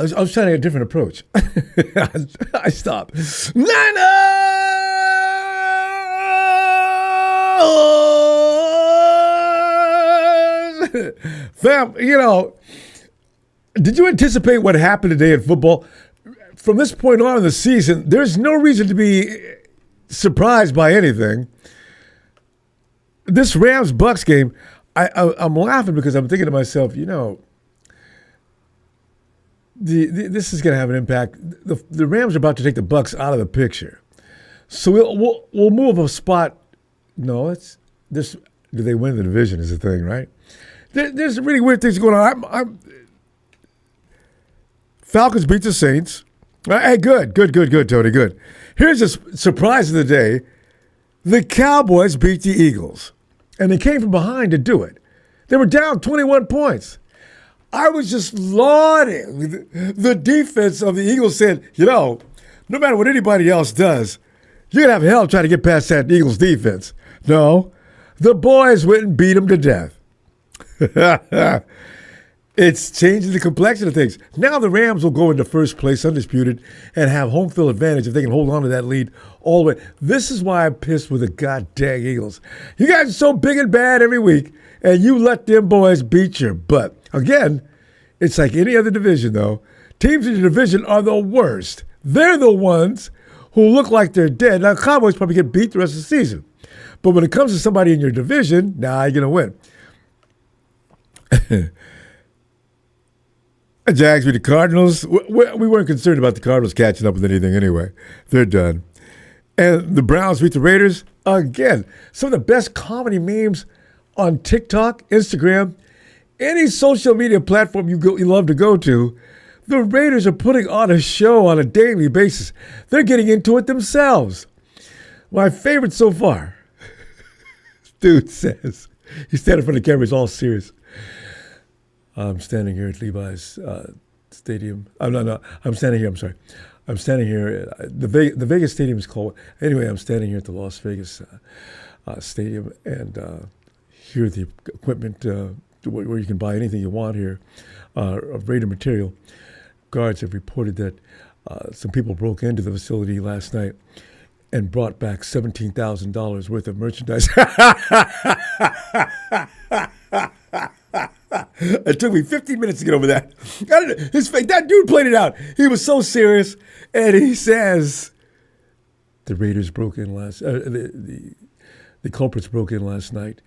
I was trying to get a different approach. I stopped. Fam, did you anticipate what happened today in football? From this point on in the season, there's no reason to be surprised by anything. This Rams-Bucks game, I'm laughing because I'm thinking to myself, this is going to have an impact. The Rams are about to take the Bucks out of the picture, so we'll move a spot. No, it's this. Do they win the division? Is the thing, right? There's really weird things going on. Falcons beat the Saints. Hey, good, Tony, good. Here's a surprise of the day: the Cowboys beat the Eagles, and they came from behind to do it. They were down 21 points. I was just lauding the defense of the Eagles, saying, no matter what anybody else does, you're going to have hell trying to get past that Eagles defense. No, the boys went and beat them to death. It's changing the complexion of things. Now the Rams will go into first place undisputed and have home field advantage if they can hold on to that lead all the way. This is why I'm pissed with the goddamn Eagles. You guys are so big and bad every week, and you let them boys beat your butt. Again, it's like any other division, though. Teams in your division are the worst. They're the ones who look like they're dead. Now, Cowboys probably get beat the rest of the season. But when it comes to somebody in your division, you're going to win. Jags beat the Cardinals. We weren't concerned about the Cardinals catching up with anything anyway. They're done. And the Browns beat the Raiders. Again, some of the best comedy memes on TikTok, Instagram, any social media platform you love to go to, the Raiders are putting on a show on a daily basis. They're getting into it themselves. My favorite so far, dude says, he's standing in front of the camera, he's all serious. I'm standing here at Levi's Stadium. I'm standing here, I'm sorry. I'm standing here, the Vegas Stadium is called, anyway, I'm standing here at the Las Vegas Stadium, and here at the equipment where you can buy anything you want here of Raider material. Guards have reported that some people broke into the facility last night and brought back $17,000 worth of merchandise. It took me 15 minutes to get over that. That dude played it out. He was so serious, and he says the Raiders broke in the culprits broke in last night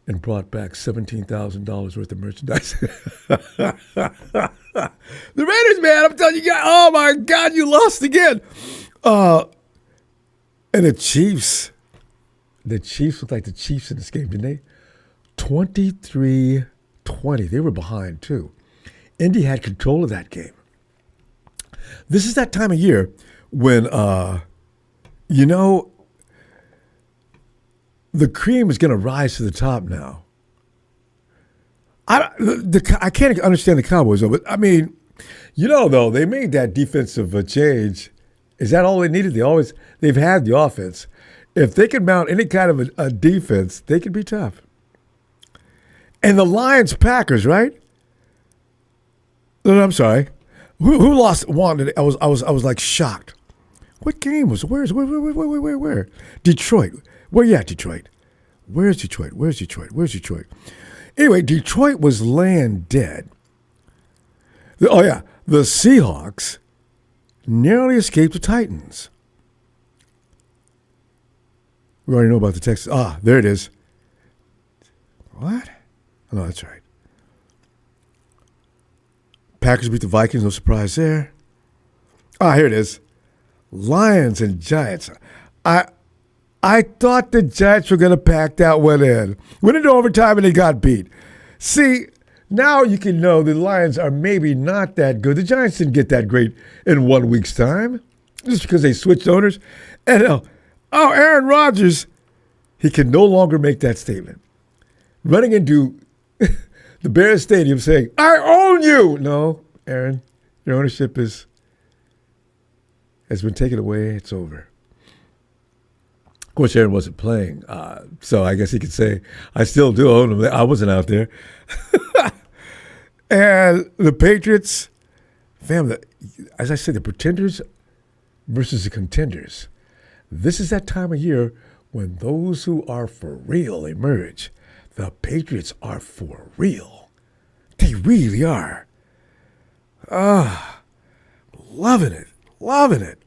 and brought back $17,000 worth of merchandise. The Raiders, man, I'm telling you guys, oh my God, you lost again. And the Chiefs looked like the Chiefs in this game, didn't they? 23-20. They were behind, too. Indy had control of that game. This is that time of year when, the cream is going to rise to the top now. I can't understand the Cowboys, though. But, though, they made that defensive change. Is that all they needed? They've had the offense. If they can mount any kind of a defense, they can be tough. And the Lions-Packers, right? No, I'm sorry. Who lost one? I was like shocked. What game was? Where? Detroit. Where you at, Detroit? Where's Detroit? Anyway, Detroit was laying dead. The Seahawks narrowly escaped the Titans. We already know about the Texans. There it is. What? No, that's right. Packers beat the Vikings. No surprise there. Here it is. Lions and Giants. I thought the Giants were going to pack that one in. Went into overtime and they got beat. See, now you can know the Lions are maybe not that good. The Giants didn't get that great in 1 week's time just because they switched owners. And Aaron Rodgers, he can no longer make that statement. Running into the Bears Stadium saying, I own you. No, Aaron, your ownership has been taken away. It's over. course, Aaron wasn't playing, so I guess he could say, I still do own him. I wasn't out there. And the Patriots, fam, as I said, the pretenders versus the contenders. This is that time of year when those who are for real emerge. The Patriots are for real. They really are. Loving it. Loving it.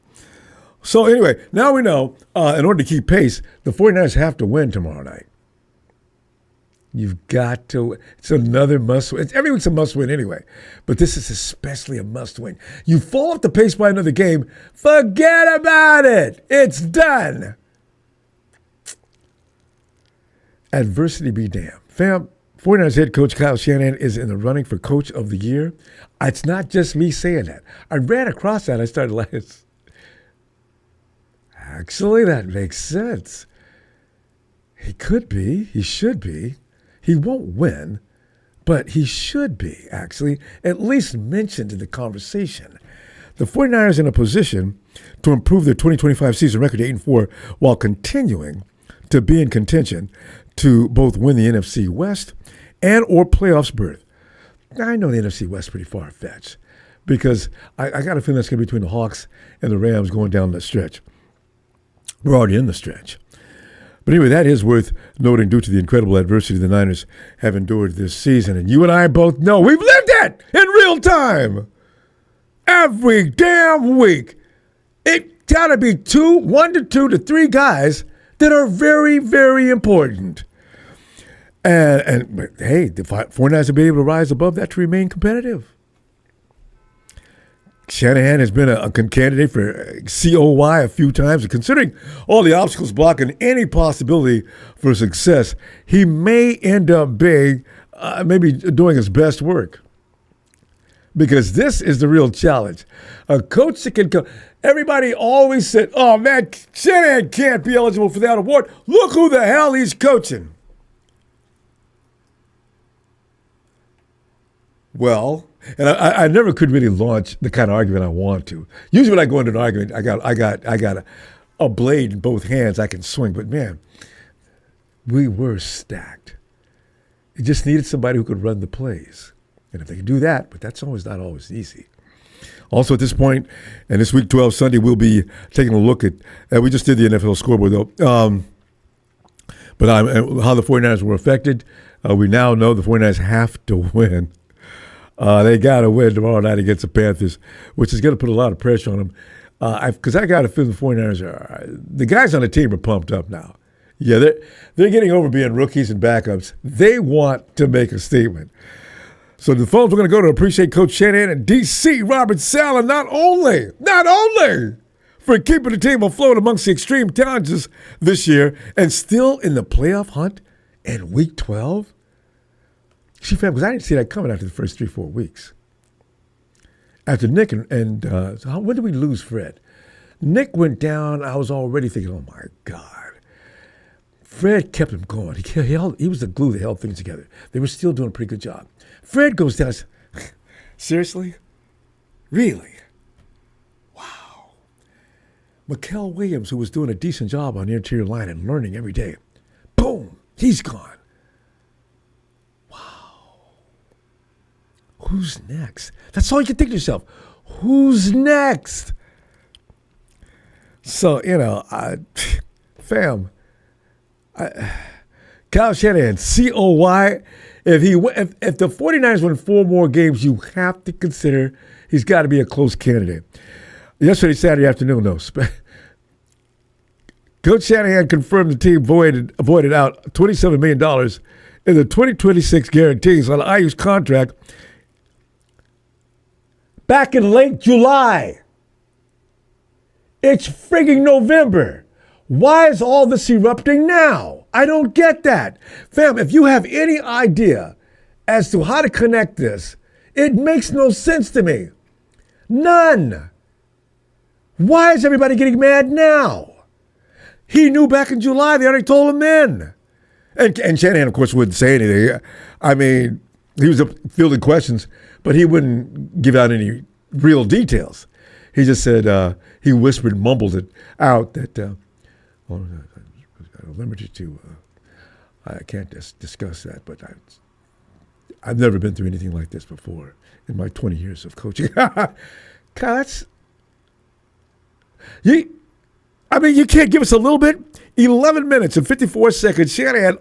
So anyway, now we know, in order to keep pace, the 49ers have to win tomorrow night. You've got to. It's another must-win. Every week's a must-win anyway. But this is especially a must-win. You fall off the pace by another game, forget about it. It's done. Adversity be damned. Fam, 49ers head coach Kyle Shanahan is in the running for Coach of the Year. It's not just me saying that. I ran across that. I started laughing. Actually, that makes sense. He could be. He should be. He won't win, but he should be, actually, at least mentioned in the conversation. The 49ers in a position to improve their 2025 season record to 8-4 while continuing to be in contention to both win the NFC West and or playoffs berth. Now, I know the NFC West is pretty far-fetched because I got a feeling that's going to be between the Hawks and the Rams going down the stretch. We're already in the stretch. But anyway, that is worth noting due to the incredible adversity the Niners have endured this season. And you and I both know we've lived it in real time. Every damn week. It got to be 1 to 2 to 3 guys that are very, very important. But hey, the 49ers have been able to rise above that to remain competitive. Shanahan has been a candidate for COY a few times. And considering all the obstacles blocking any possibility for success, he may end up big, maybe doing his best work. Because this is the real challenge. A coach that can come. Everybody always said, oh, man, Shanahan can't be eligible for that award. Look who the hell he's coaching. Well, and I never could really launch the kind of argument I want to. Usually when I go into an argument, I got a blade in both hands I can swing. But man, we were stacked. It just needed somebody who could run the plays. And if they could do that, but that's not always easy. Also at this point, and this week 12 Sunday, we'll be taking a look at, we just did the NFL scoreboard though, but how the 49ers were affected. We now know the 49ers have to win. They got to win tomorrow night against the Panthers, which is going to put a lot of pressure on them. Because I got a feeling the 49ers the guys on the team are pumped up now. Yeah, they're getting over being rookies and backups. They want to make a statement. So the phones we're going to go to appreciate Coach Shanahan and DC Robert Saleh not only for keeping the team afloat amongst the extreme challenges this year and still in the playoff hunt in Week 12. See, fam, because I didn't see that coming after the first 3-4 weeks. After Nick and when did we lose Fred? Nick went down. I was already thinking, oh, my God. Fred kept him going. He was the glue that held things together. They were still doing a pretty good job. Fred goes down. Seriously? Really? Wow. Mikael Williams, who was doing a decent job on the interior line and learning every day, boom, he's gone. Wow. Who's next? That's all you can think to yourself. Who's next? So, fam, Kyle Shanahan, COY. If the 49ers win 4 more games, you have to consider he's got to be a close candidate. Yesterday, Saturday afternoon, though, Coach Shanahan confirmed the team avoided out $27 million in the 2026 guarantees on Aiyuk's contract back in late July. It's frigging November. Why is all this erupting now? I don't get that. Fam, if you have any idea as to how to connect this, it makes no sense to me. None. Why is everybody getting mad now? He knew back in July. They already told him then. And Shanahan, of course, wouldn't say anything. I mean, he was fielding questions, but he wouldn't give out any real details. He just said, he whispered, mumbled it out that I'm limited to. I can't discuss that, but I've never been through anything like this before in my 20 years of coaching. God, you can't give us a little bit? 11 minutes and 54 seconds. Shanahan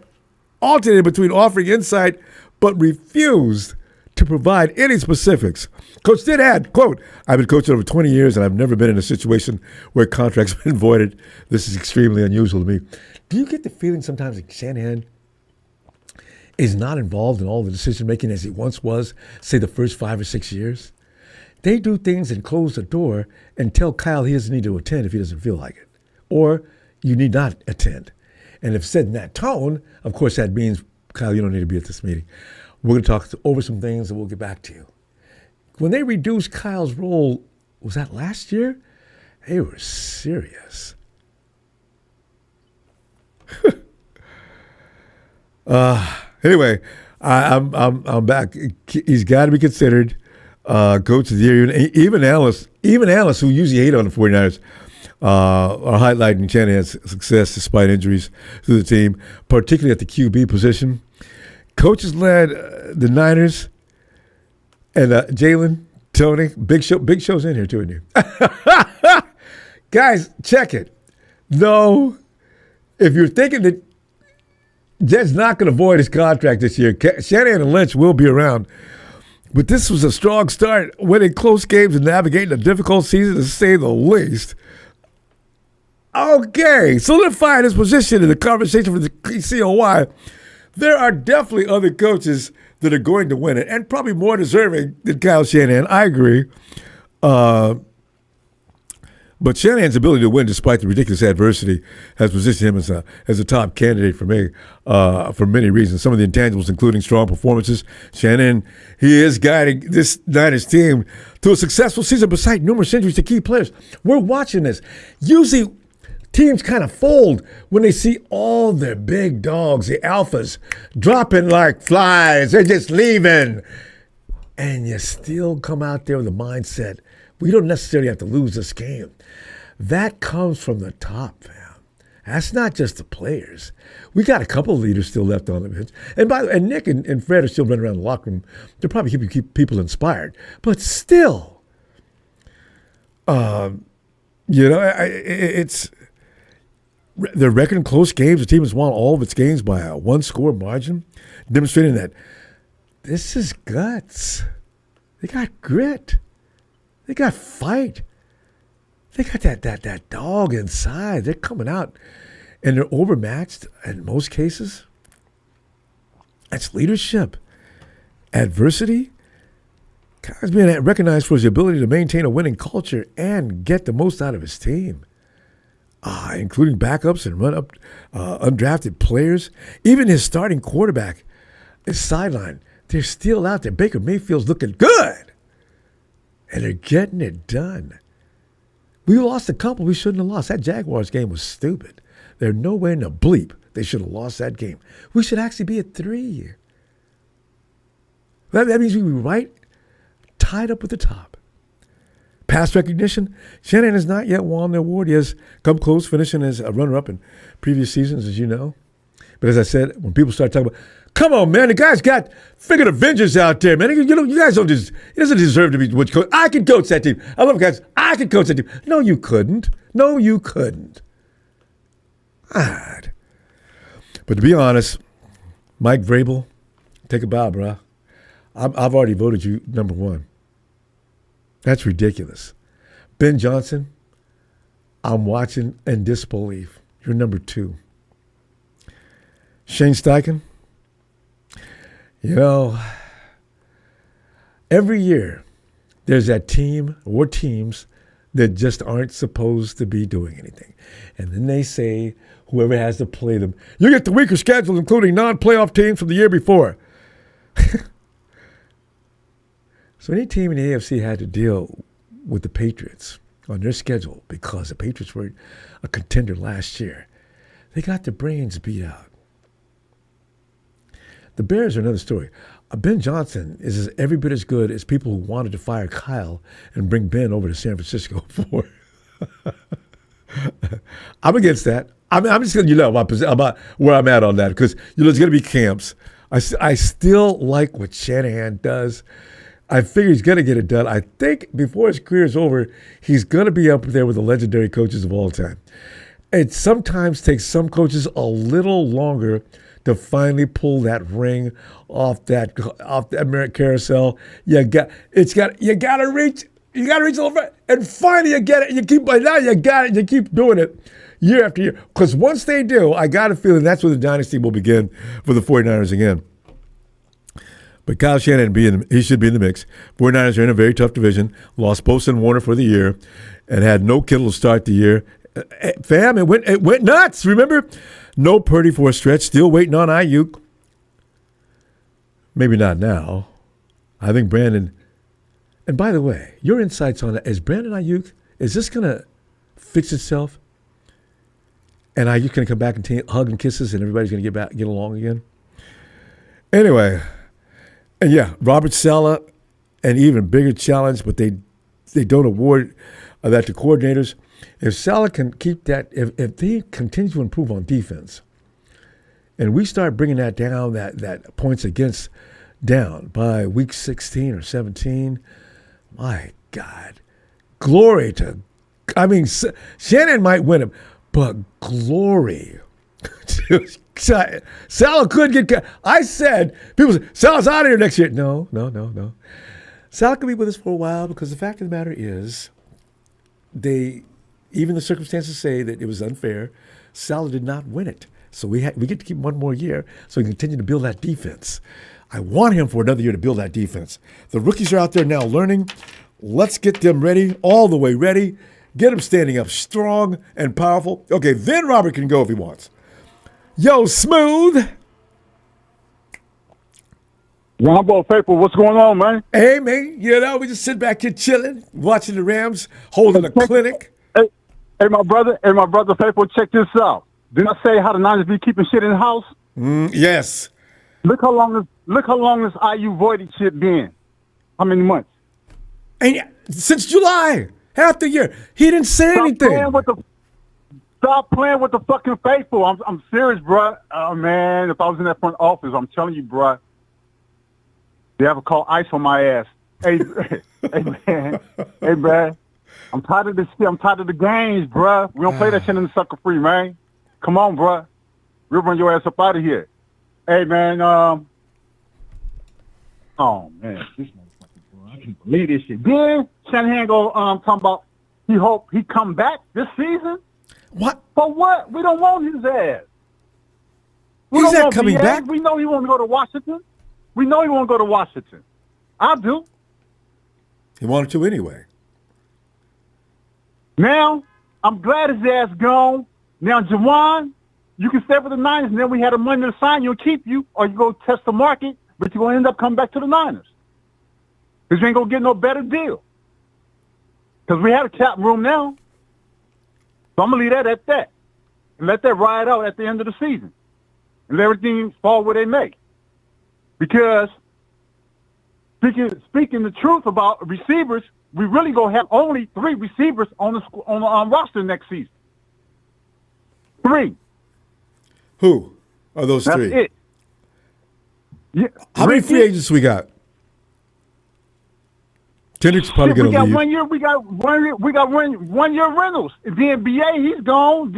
alternated between offering insight but refused to provide any specifics. Coach did add, quote, I've been coaching over 20 years and I've never been in a situation where contracts have been voided. This is extremely unusual to me. Do you get the feeling sometimes that Shanahan is not involved in all the decision-making as he once was, say, the first 5 or 6 years? They do things and close the door and tell Kyle he doesn't need to attend if he doesn't feel like it. Or you need not attend. And if said in that tone, of course, that means, Kyle, you don't need to be at this meeting. We're going to talk over some things and we'll get back to you. When they reduced Kyle's role, was that last year? They were serious. Anyway, I'm back. He's got to be considered coach of the year. Even analysts who usually hate on the 49ers are highlighting Shanahan's success despite injuries to the team, particularly at the QB position. Coaches led the Niners and Jalen, Tony, Big Show's in here too, isn't he? Guys, check it. No, if you're thinking that Jed's not going to void his contract this year, Shanahan and Lynch will be around. But this was a strong start, winning close games and navigating a difficult season, to say the least. Okay, solidifying his position in the conversation for the COY. There are definitely other coaches that are going to win it, and probably more deserving than Kyle Shanahan. I agree. But Shanahan's ability to win despite the ridiculous adversity has positioned him as a top candidate for me for many reasons. Some of the intangibles, including strong performances. Shanahan, he is guiding this Niners team to a successful season beside numerous injuries to key players. We're watching this. Usually teams kind of fold when they see all their big dogs, the alphas, dropping like flies. They're just leaving. And you still come out there with the mindset, we don't necessarily have to lose this game. That comes from the top, fam. That's not just the players. We got a couple of leaders still left on the bench. And Nick and Fred are still running around the locker room. They're probably keep people inspired. But still, it's... Their record in close games, the team has won all of its games by a one-score margin, demonstrating that this is guts. They got grit. They got fight. They got that dog inside. They're coming out, and they're overmatched in most cases. That's leadership. Adversity. Kyle's being recognized for his ability to maintain a winning culture and get the most out of his team. Including backups and run-up undrafted players. Even his starting quarterback is sidelined. They're still out there. Baker Mayfield's looking good. And they're getting it done. We lost a couple we shouldn't have lost. That Jaguars game was stupid. There's no way in a bleep they should have lost that game. We should actually be at 3. That means we were right tied up at the top. Pass recognition, Shanahan has not yet won the award. He has come close, finishing as a runner-up in previous seasons, as you know. But as I said, when people start talking about, come on, man, the guy's got freaking Avengers out there, man. You guys don't he doesn't deserve to be which coach. I can coach that team. I love guys. I can coach that team. No, you couldn't. God. But to be honest, Mike Vrabel, take a bow, bro. I've already voted you number 1. That's ridiculous. Ben Johnson, I'm watching in disbelief. You're number 2. Shane Steichen, every year there's that team or teams that just aren't supposed to be doing anything. And then they say, whoever has to play them, you get the weaker schedule, including non-playoff teams from the year before. So any team in the AFC had to deal with the Patriots on their schedule because the Patriots were a contender last year. They got their brains beat out. The Bears are another story. Ben Johnson is every bit as good as people who wanted to fire Kyle and bring Ben over to San Francisco for. I'm against that. I'm just going to about where I'm at on that because it's going to be camps. I still like what Shanahan does. I figure he's going to get it done. I think before his career is over, he's going to be up there with the legendary coaches of all time. It sometimes takes some coaches a little longer to finally pull that ring off that merit carousel. You got to reach a little bit, and finally you get it. Now you got it. You keep doing it year after year. Because once they do, I got a feeling that's where the dynasty will begin for the 49ers again. But Kyle Shanahan, he should be in the mix. 49ers are in a very tough division. Lost Bosa and Warner for the year and had no Kittle to start the year. Fam, it went nuts, remember? No Purdy for a stretch. Still waiting on Aiyuk. Maybe not now. I think Brandon. And by the way, your insights on that. Is Brandon Aiyuk, is this going to fix itself? And Aiyuk going to come back and hug and kisses and everybody's going to get along again? Anyway. And yeah, Robert Saleh, an even bigger challenge, but they don't award that to coordinators. If Saleh can keep that, if they continue to improve on defense, and we start bringing that down, that points against down by week 16 or 17, my God, glory to, Shanahan might win him, but glory Saleh could get. I said, people say, Saleh's out of here next year. No. Saleh could be with us for a while because the fact of the matter is, even the circumstances say that it was unfair. Saleh did not win it. So we get to keep one more year so we can continue to build that defense. I want him for another year to build that defense. The rookies are out there now learning. Let's get them ready, all the way ready. Get them standing up strong and powerful. Okay, then Robert can go if he wants. Yo, Smooth. Ronbo Faithful, what's going on, man? Hey, man, we just sit back here chilling, watching the Rams, holding a clinic. Hey, my brother Faithful, check this out. Didn't I say how the Niners be keeping shit in the house? Yes. Look how long this IU voided shit been. How many months? And since July, half the year. He didn't say anything. Stop playing with the fucking Faithful. I'm serious, bro. Oh, man, if I was in that front office, I'm telling you, bro, they have a call ice on my ass. Hey, man. Hey, man. I'm tired of this shit. I'm tired of the games, bro. We don't play that shit in the sucker free, man. Come on, bro. We'll run your ass up out of here. Hey, man. Oh, man. This motherfucker, bro. I can't believe this shit. Then Shanahan go talking about he hope he come back this season. What? For what? We don't want his ass. He's not coming back? We know he won't go to Washington. I do. He wanted to anyway. Now, I'm glad his ass gone. Now, Jawan, you can stay for the Niners, and then we had a money to sign you and keep you, or you go test the market, but you're going to end up coming back to the Niners. Because you ain't going to get no better deal. Because we had a cap room now. So I'm going to leave that at that. And let that ride out at the end of the season. And let everything fall where they may. Because speaking the truth about receivers, we really going to have only 3 receivers on the roster next season. 3. Who are those 3? That's it. Yeah. How many free agents we got? Kendrick's probably going to leave. We got 1 year rentals. Then BA, he's gone.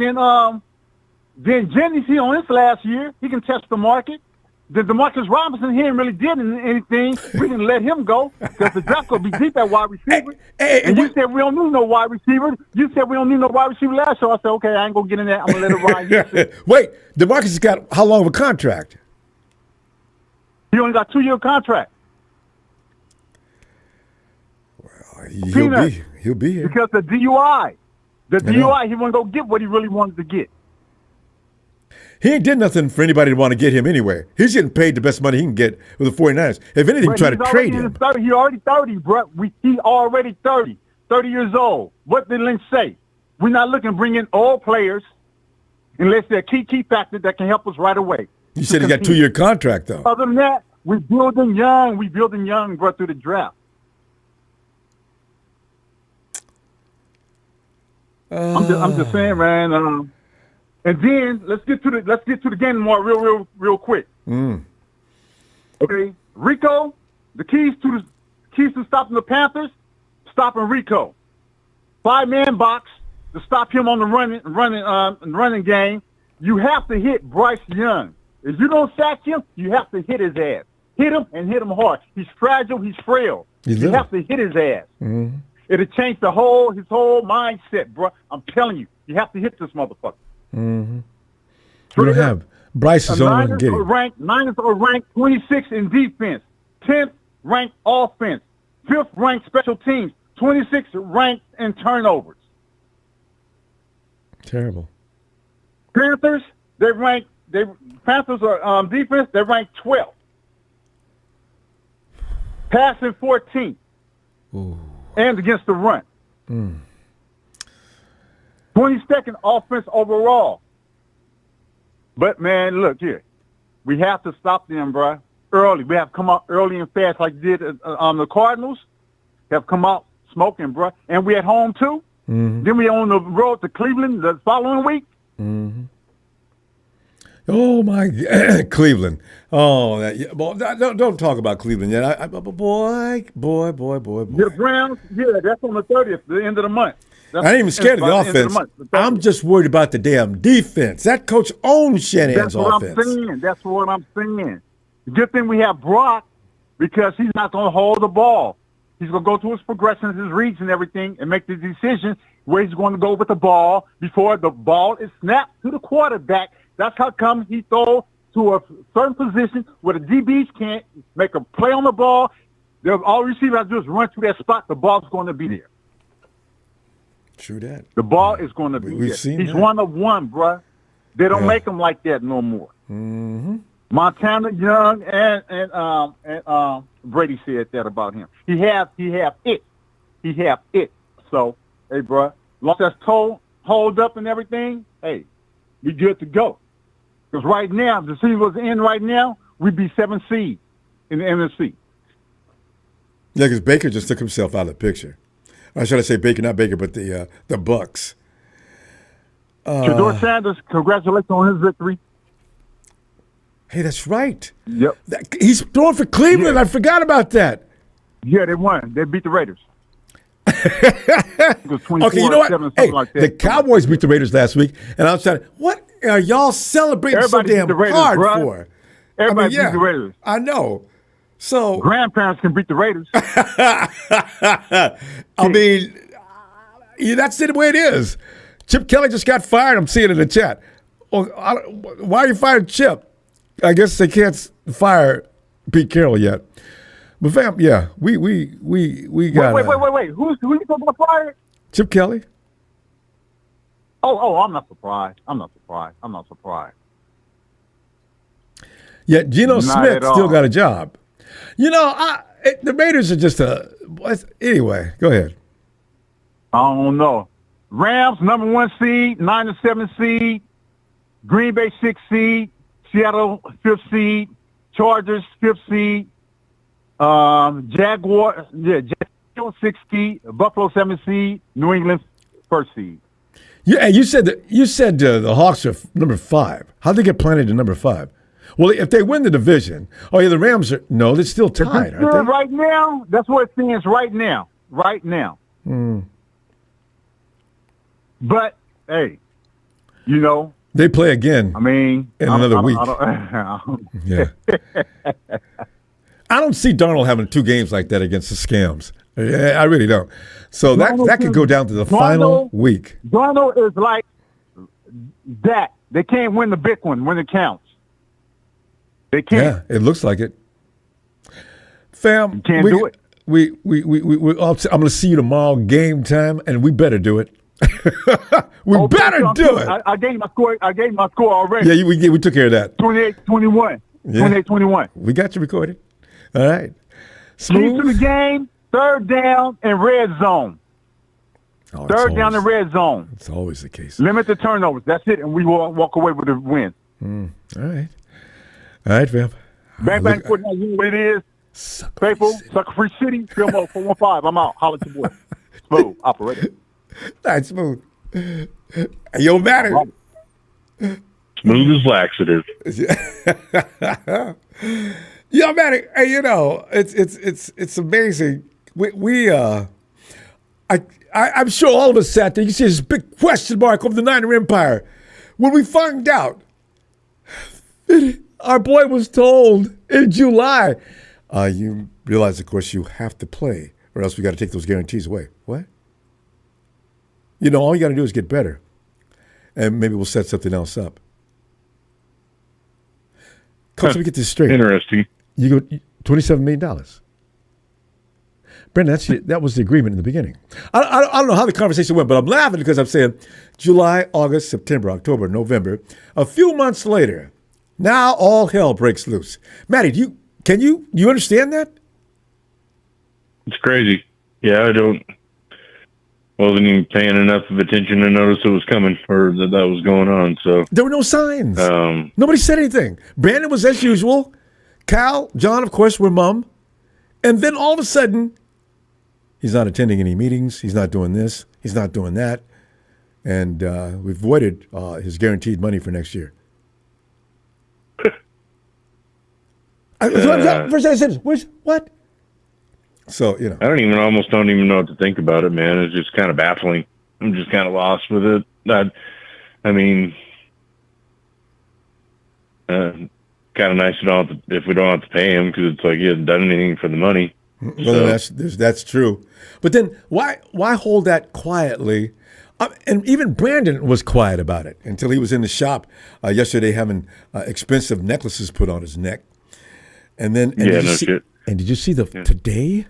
Then Jennings, he on his last year. He can test the market. Then DeMarcus Robinson, he ain't really did anything. We can let him go because the draft will be deep at wide receiver. And you said we don't need no wide receiver. You said we don't need no wide receiver last year. I said, okay, I ain't going to get in there. I'm going to let it ride. Wait, DeMarcus has got how long of a contract? He only got 2-year contract. He'll be here. Because the DUI, he wouldn't go get what he really wanted to get. He ain't did nothing for anybody to want to get him anyway. He's getting paid the best money he can get with the 49ers. If anything, try to trade him. He already 30, bro. He already 30 years old. What did Lynch say? We're not looking to bring in all players unless they're a key factor that can help us right away. You said he got 2-year contract, though. Other than that, we're building young, bro, through the draft. I'm just saying, man. And then let's get to the game more real quick. Okay, Rico, the keys to stopping the Panthers, stopping Rico. 5-man box to stop him on the running game. You have to hit Bryce Young. If you don't sack him, you have to hit his ass. Hit him and hit him hard. He's fragile. He's frail. You have to hit his ass. Mm-hmm. It'll change his whole mindset, bro. I'm telling you, you have to hit this motherfucker. Mm-hmm. We don't have Bryce is only one getting. Niners are ranked 26 in defense, 10th ranked offense, 5th ranked special teams, 26th ranked in turnovers. Terrible. Panthers, Panthers are defense, they're ranked 12th. Passing 14th. Ooh. And against the run. 22nd offense overall. But, man, look here. We have to stop them, bro, early. We have to come out early and fast like did the Cardinals. Have come out smoking, bro. And we at home, too. Mm-hmm. Then we on the road to Cleveland the following week. Mm-hmm. Oh, my God. Cleveland. Oh, don't talk about Cleveland yet. Boy. The Browns, that's on the 30th, the end of the month. I ain't even scared of the offense. I'm just worried about the damn defense. That coach owns Shanahan's offense. That's what I'm saying. The good thing we have Brock because he's not going to hold the ball. He's going to go through his progressions, his reads and everything and make the decision where he's going to go with the ball before the ball is snapped to the quarterback. That's how come he throws to a certain position where the DBs can't make a play on the ball. All receivers have to do is run to that spot. The ball's going to be there. True that. The ball is going to be there. He's one of one, bruh. They don't make him like that no more. Mm-hmm. Montana, Young, and Brady said that about him. He have it. He have it. So, hey, bruh, once that's hold up and everything, hey, we good to go. Because right now, if the season was in right now, we'd be 7th seed in the NFC. Yeah, because Baker just took himself out of the picture. Or should I say Baker, not Baker, but the Bucks. Shedeur Sanders, congratulations on his victory. Hey, that's right. Yep. He's throwing for Cleveland. Yeah. I forgot about that. Yeah, they won. They beat the Raiders. Okay, you know what? Hey, like the Cowboys beat the Raiders last week, and I was trying. What are y'all celebrating Everybody so damn Raiders, hard bro. for? Everybody beat the Raiders. I know. So grandparents can beat the Raiders. I mean, that's the way it is. Chip Kelly just got fired. I'm seeing it in the chat. Well, why are you firing Chip? I guess they can't fire Pete Carroll yet. But fam, yeah, we got. Wait. Who you talking about fired? Chip Kelly. Oh, I'm not surprised. Yet Geno Smith still got a job. You know, the Raiders are just anyway, go ahead. I don't know. Rams, number 1 seed, 9-7 seed. Green Bay, 6th seed. Seattle, 5th seed. Chargers, 5th seed. Jaguars, 6th seed. Buffalo, 7th seed. New England, 1st seed. Yeah, you said the Hawks are number 5. How'd they get planted to number 5? Well, if they win the division, the Rams are they're still tied, aren't they? Right now, that's what it stands right now. Right now. But hey, they play again. I mean, in another week. Yeah. I don't see Darnold having 2 games like that against the Scams. I really don't. So that could go down to the final week. Darnold is like that. They can't win the big one when it counts. They can't. Yeah, it looks like it. Fam, you can't do it. I'm going to see you tomorrow, game time, and we better do it. we better do it. I gave my score. Already. Yeah, we took care of that. 28-21. Yeah. 28-21. We got you recorded. All right. Smooth. Key to the game, 3rd down and red zone. Oh, 3rd down and red zone. It's always the case. Limit the turnovers. That's it, and we will walk away with a win. All right, fam. Bang, 49, you know what it is. Faithful, Sucker Free City, Film 415. I'm out. Holla at your boy. Smooth, operator. That's smooth. Yo, matter. Smooth as laxative. Yeah, man. Hey, it's amazing. I'm sure all of us sat there. You see this big question mark over the Niner Empire when we found out our boy was told in July. You realize, of course, you have to play, or else we got to take those guarantees away. What? All you got to do is get better, and maybe we'll set something else up. Coach, let me get this straight. Interesting. You go $27 million. Brendan, that was the agreement in the beginning. I don't know how the conversation went, but I'm laughing because I'm saying July, August, September, October, November. A few months later, now all hell breaks loose. Matty, do you understand that? It's crazy. Yeah, wasn't even paying enough of attention to notice it was coming or that was going on. So there were no signs. Nobody said anything. Brandon was as usual. Cal, John, of course, were mum. And then all of a sudden, he's not attending any meetings. He's not doing this. He's not doing that. And we've voided his guaranteed money for next year. First I said, what? So, I almost don't even know what to think about it, man. It's just kind of baffling. I'm just kind of lost with it. Kind of nice if we don't have to pay him because it's like he hasn't done anything for the money. Well, that's true. But then why hold that quietly? And even Brandon was quiet about it until he was in the shop yesterday having expensive necklaces put on his neck. And then shit. And did you see today?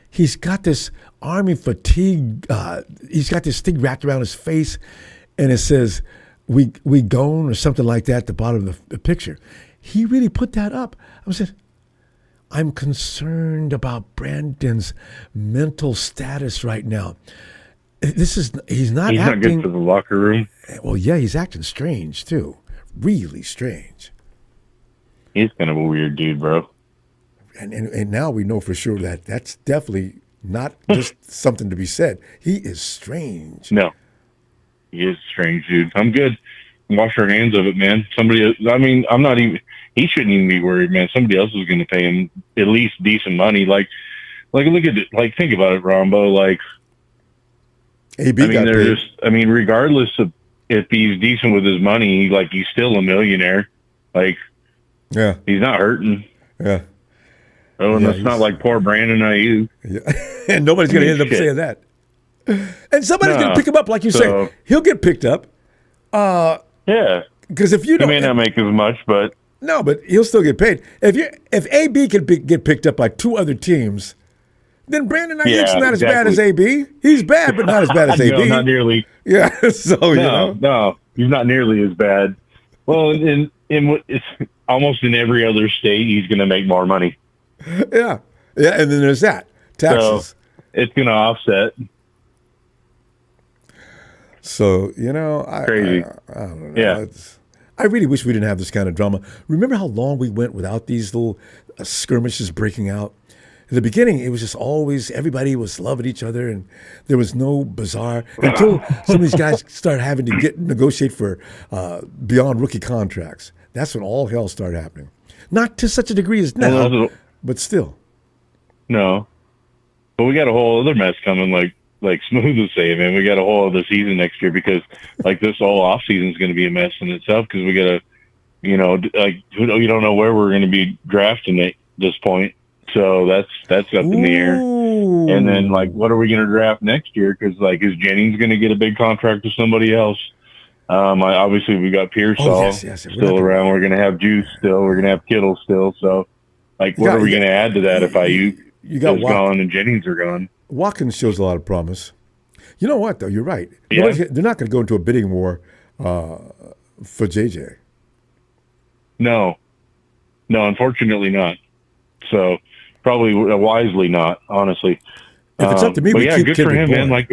He's got this army fatigue. He's got this thing wrapped around his face, and it says "We gone" or something like that at the bottom of the picture. He really put that up. I said, I'm concerned about Brandon's mental status right now. He's not acting. Not good for the locker room. Well, yeah, he's acting strange too. Really strange. He's kind of a weird dude, bro. And now we know for sure that that's definitely not just something to be said. He is strange. No, he is a strange dude. I'm good. Wash our hands of it, man. I'm not even. He shouldn't even be worried, man. Somebody else is going to pay him at least decent money. Like look at it. Like, think about it, Ronbo. Like, AB regardless of if he's decent with his money, like, he's still a millionaire. Like, yeah, he's not hurting. Yeah. Oh, and it's not like poor Brandon Aiyuk. Yeah. And nobody's going to end up saying that. And somebody's going to pick him up, like you say. He'll get picked up. Yeah. Because if you don't, he may not make as much, but no, but he'll still get paid. If AB can get picked up by two other teams, then Brandon Aiyuk's not as bad as AB. He's bad, but not as bad as AB. No, not nearly. Yeah. So no, he's not nearly as bad. Well, it's almost in every other state, he's going to make more money. Yeah, and then there's that taxes. So it's going to offset. So crazy. I don't know. Yeah. I really wish we didn't have this kind of drama. Remember how long we went without these little skirmishes breaking out? In the beginning, it was just always everybody was loving each other, and there was no bizarre until some of these guys started having to negotiate for beyond rookie contracts. That's when all hell started happening. Not to such a degree as now, but still. No, but we got a whole other mess coming. Like Smooth was saying, man, we got a whole other season next year because like this whole off season is going to be a mess in itself because we got to, you don't know where we're going to be drafting at this point. So that's up in the air. And then like, what are we going to draft next year? Because like, is Jennings going to get a big contract with somebody else? Obviously we got Pearsall still around. We're going to have Juice still. We're going to have Kittle still. So like, what are we going to add to that if Aiyuk is gone and Jennings are gone? Watkins shows a lot of promise. You know what, though? You're right. Yeah. They're not going to go into a bidding war for JJ. No, unfortunately not. So probably wisely not, honestly. If it's up to me, we keep good Kendrick for him, Bourne. man. Like,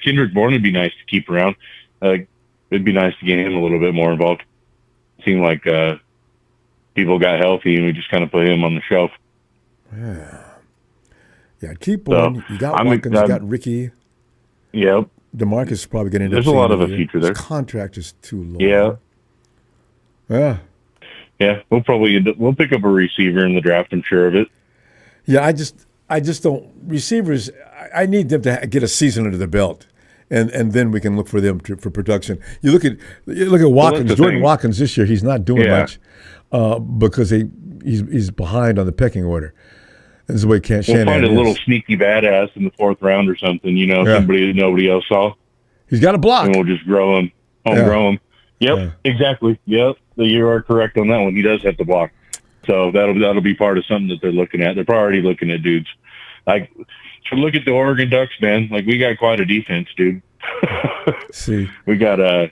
Kendrick Bourne would be nice to keep around. It'd be nice to get him a little bit more involved. It seemed like people got healthy and we just kind of put him on the shelf. Yeah, keep Bourne. You got Watkins, you got Ricky. Yep. DeMarcus is probably going to end up There's a lot of a year. future there. His contract is too low. Yeah. Yeah. Yeah, we'll pick up a receiver in the draft. I'm sure of it. Yeah, I just don't receivers. I need them to get a season under the belt, and then we can look for them for production. You look at Watkins, Jordan Watkins this year. He's not doing much because he's behind on the pecking order. This is the way Shanahan find a is. little sneaky badass in the 4th round or something. Somebody that nobody else saw. He's got a block, and we'll just grow him, grow him. Yep, exactly. Yep, you are correct on that one. He does have to block. So that'll be part of something that they're looking at. They're already looking at dudes. Like, so look at the Oregon Ducks, man. Like, we got quite a defense, dude. See, we got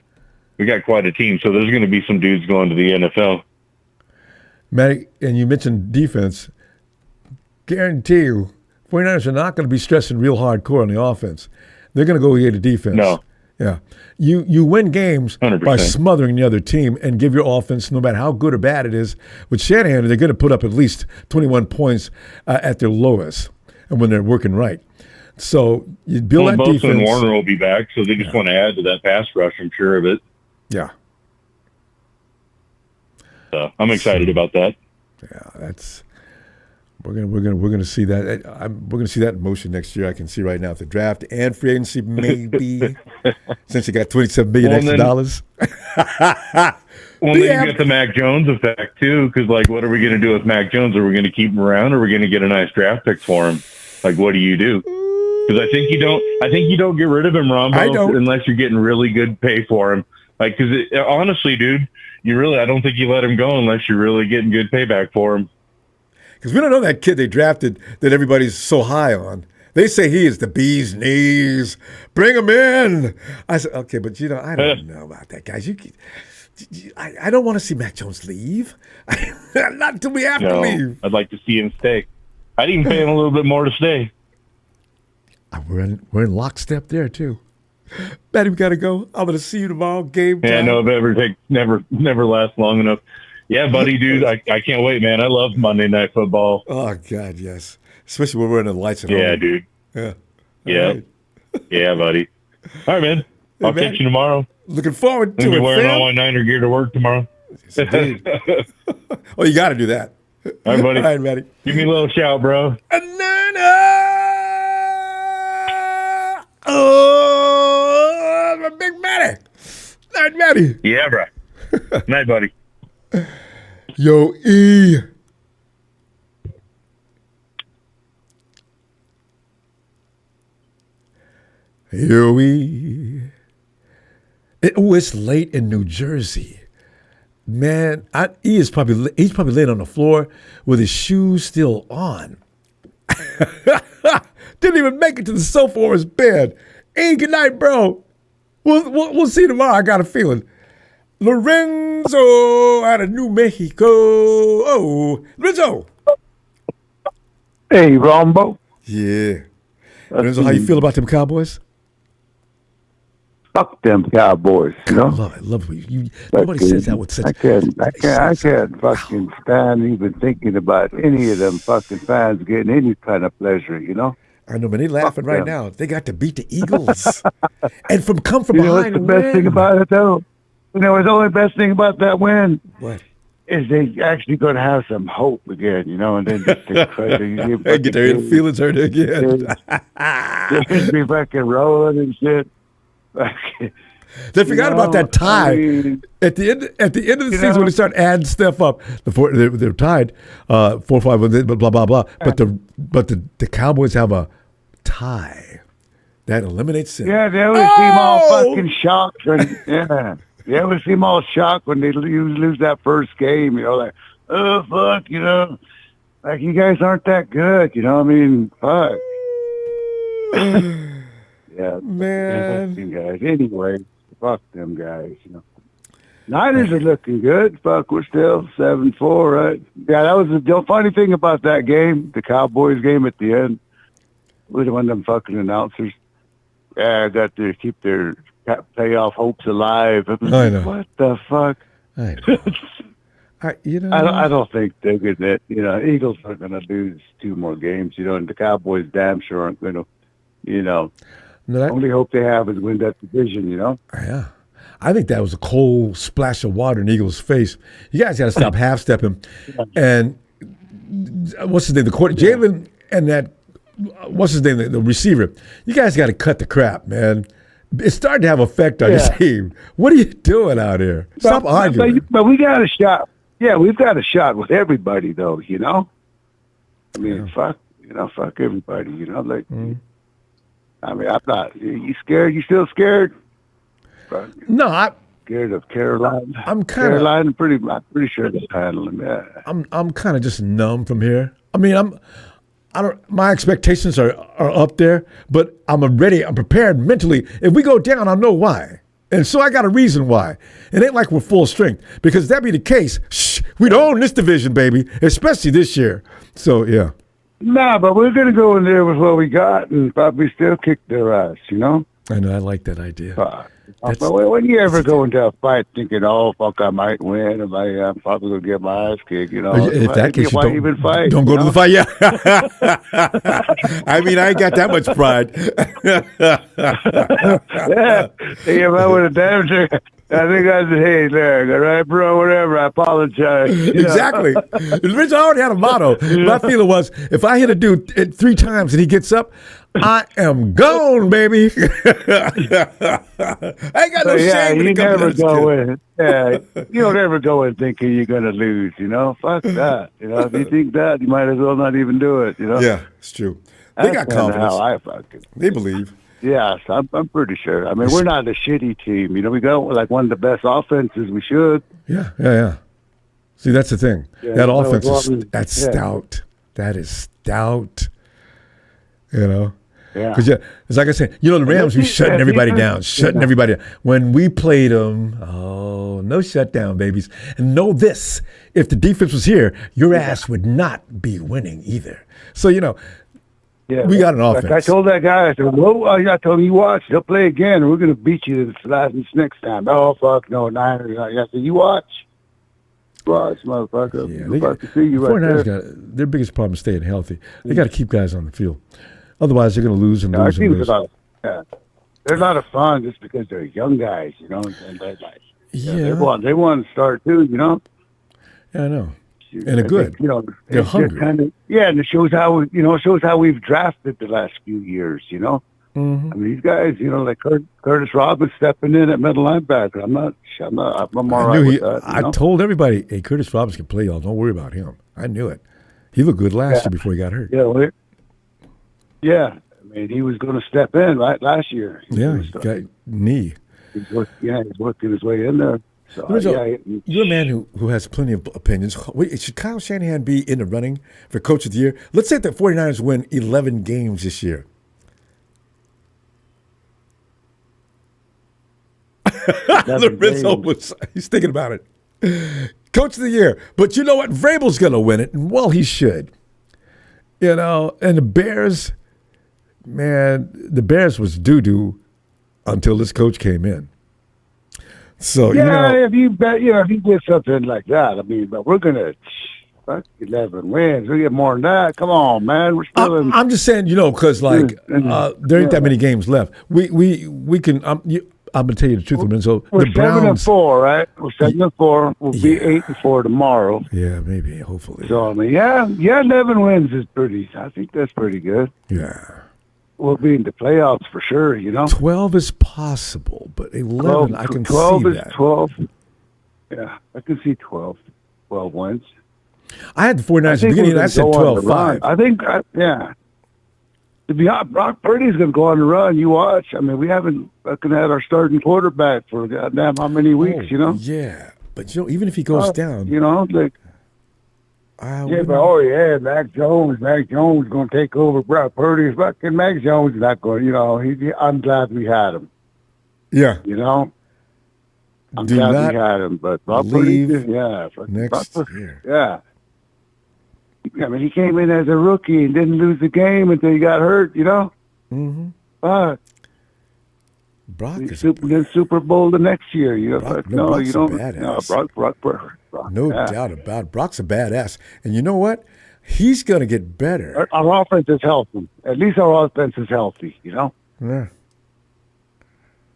quite a team. So there's going to be some dudes going to the NFL. Matty, and you mentioned defense. Guarantee you, 49ers are not going to be stressing real hardcore on the offense. They're going to go get a defense. No. Yeah. You win games 100%. by smothering the other team and give your offense, no matter how good or bad it is. With Shanahan, they're going to put up at least 21 points at their lowest and when they're working right. So you build that defense. Bosa and Warner will be back, so they just want to add to that pass rush. I'm sure of it. Yeah. So I'm excited about that. Yeah, we're gonna see that. We're gonna see that in motion next year. I can see right now at the draft and free agency, maybe since you got $27 million extra dollars. Well, then you get the Mac Jones effect too, because like, what are we going to do with Mac Jones? Are we going to keep him around, or are we going to get a nice draft pick for him? Like, what do you do? Because I think you don't get rid of him, Ronbo, unless you're getting really good pay for him. Like, because honestly, dude, I don't think you let him go unless you're really getting good payback for him. Because we don't know that kid they drafted that everybody's so high on. They say he is the bee's knees. Bring him in. I said, okay, but I don't know about that, guys. I don't want to see Mac Jones leave. Not until we have to leave. I'd like to see him stay. I'd even pay him a little bit more to stay. We're in lockstep there too. Matty, we gotta go. I'm gonna see you tomorrow. Game time. Yeah, no, never lasts long enough. Yeah, buddy, dude, I can't wait, man. I love Monday Night Football. Oh God, yes. Especially when we're in the lights at home. Yeah, dude. Yeah. Yeah. Right. Yeah, buddy. All right, man. I'll catch you tomorrow. Looking forward to it, I'm wearing all my Niner gear to work tomorrow. Yes, indeed. Oh, you got to do that. All right, buddy. All right, Matty. Give me a little shout, bro. Oh, my big Matty. Night, Matty. Yeah, bro. Night, buddy. Yo, E. Yo, E. It's late in New Jersey. Man, he's probably laying on the floor with his shoes still on. Didn't even make it to the sofa or his bed. Hey, good night, bro. We'll see you tomorrow. I got a feeling. Lorenzo out of New Mexico. Oh, Lorenzo. Hey, Ronbo. Yeah. Lorenzo, how you feel about them Cowboys? Fuck them Cowboys, you know? I love it. Nobody says that with such... I can't fucking stand even thinking about any of them fucking fans getting any kind of pleasure, you know? I know, man. They laughing right now. They got to beat the Eagles. And come from behind. You know what's the best thing about it, though? You know, the only best thing about that win... What? Is they actually going to have some hope again, you know, and then just get their feelings hurt again. They just be fucking rolling and shit. They forgot about that tie at the end of the season when they start adding stuff up. They're tied 4-5, blah blah blah. But the Cowboys have a tie that eliminates it. Yeah, they always seem all fucking shocked. They always seem all shocked when they lose that first game. You know, like, oh fuck, you know, like you guys aren't that good. You know, I mean, fuck. Yeah, man. Guys. Anyway, fuck them guys. You know, Niners are looking good. Fuck, we're still 7-4, right? Yeah, that was the funny thing about that game, the Cowboys game at the end. We're one of them fucking announcers. Yeah, got to keep their playoff hopes alive. I know. What the fuck? I know. I don't think they're gonna. You know, Eagles aren't gonna lose 2 more games. You know, and the Cowboys damn sure aren't gonna. You know. Only hope they have is win that division, you know? Yeah. I think that was a cold splash of water in Eagles' face. You guys got to stop half-stepping. And what's his name? The quarter, Jalen and that, what's his name? The receiver. You guys got to cut the crap, man. It's starting to have effect on your team. What are you doing out here? Stop arguing. But we got a shot. Yeah, we've got a shot with everybody, though, you know? I mean, fuck everybody, you know? Like, I mean, I'm not. You scared? You still scared? No, I'm scared of Carolina. I'm kind of. I'm pretty sure they're handling that. I'm kind of just numb from here. I mean, my expectations are up there, but I'm prepared mentally. If we go down, I know why. And so I got a reason why. It ain't like we're full strength, because if that be the case, we'd own this division, baby, especially this year. So, yeah. Nah, but we're going to go in there with what we got and probably still kick their ass, you know? I know. I like that idea. But when you ever go into a fight thinking, oh, fuck, I might win, and I'm probably going to get my ass kicked, you know? If that case, why even fight? Don't go to the fight, yeah. I mean, I ain't got that much pride. Yeah. Hey, if I would have damaged her, I think I'd say, hey, there, all right, bro, whatever, I apologize. Exactly. Rich already had a motto. My feeling was, if I hit a dude 3 times and he gets up, I am gone, baby. I ain't got no shame when it comes to this kid. You don't ever go in thinking you're going to lose, you know? Fuck that. You know, if you think that, you might as well not even do it, you know? Yeah, it's true. They got confidence. How I fucking. They believe. Yes, I'm pretty sure. I mean, we're not a shitty team. You know, we got like one of the best offenses. We should. Yeah. See, that's the thing. Yeah, that offense that's stout. That is stout. You know? Yeah. Because it's like I said, you know, the Rams, we shutting everybody down. When we played them, no shutdown, babies. And know this, if the defense was here, your ass would not be winning either. So, you know, we got an offense. Like I told that guy, I said, I told him, you watch, they'll play again, and we're going to beat you this next time. Oh, fuck, no, Niners. I said, you watch. Watch, motherfucker. Yeah, we're about to see you right there. Their biggest problem is staying healthy. They got to keep guys on the field. Otherwise, they're going to lose and lose and lose. They're a lot of fun just because they're young guys, you know, and they're like, they want to start too, you know. Yeah, I know. And they're good. You know, they're hungry. And it shows how we've drafted the last few years, you know. Mm-hmm. I mean, these guys, you know, like Curtis Robbins stepping in at middle linebacker. I'm all right with that. I told everybody, hey, Curtis Robbins can play, y'all. Don't worry about him. I knew it. He looked good last year before he got hurt. Yeah, I mean, he was going to step in last year. He got knee. He's working his way in there. So, you're a man who has plenty of opinions. Should Kyle Shanahan be in the running for Coach of the Year? Let's say the 49ers win 11 games this year. He's thinking about it. Coach of the Year. But you know what? Vrabel's going to win it, and well, he should. You know, and the Bears, man, the Bears was doo-doo until this coach came in. So, if you did something like that, I mean, but we're gonna 11 wins. We get more than that. Come on, man. We're still. I'm just saying, you know, because there ain't that many games left. We can. I'm gonna tell you the truth, so we're the Browns 7-4, right? We're 7-4. We'll be 8-4 tomorrow. Yeah, maybe, hopefully. So I mean, 11 wins is pretty. I think that's pretty good. Yeah. We'll be in the playoffs for sure, you know. 12 is possible, but 11, I can 12 see is that. 12. Yeah, I can see 12 wins. I had the 49ers at the beginning, and I said 12-5. I think, To be honest, Brock Purdy's going to go on the run. You watch. I mean, we haven't fucking had our starting quarterback for goddamn how many weeks, you know? Yeah, but, you know, even if he goes down. You know, like. Mac Jones. Mac Jones going to take over Brock Purdy. Fucking Mac Jones is not going. You know, I'm glad we had him. Yeah. You know, I'm glad we had him. But Brock Purdy, next year. Yeah. I mean, he came in as a rookie and didn't lose the game until he got hurt. You know. Mm-hmm. But Brock is Super Bowl the next year. You know, Brock, you don't. Badass. Brock. No doubt about it. Brock's a badass. And you know what? He's going to get better. Our offense is healthy. At least our offense is healthy, you know? Yeah.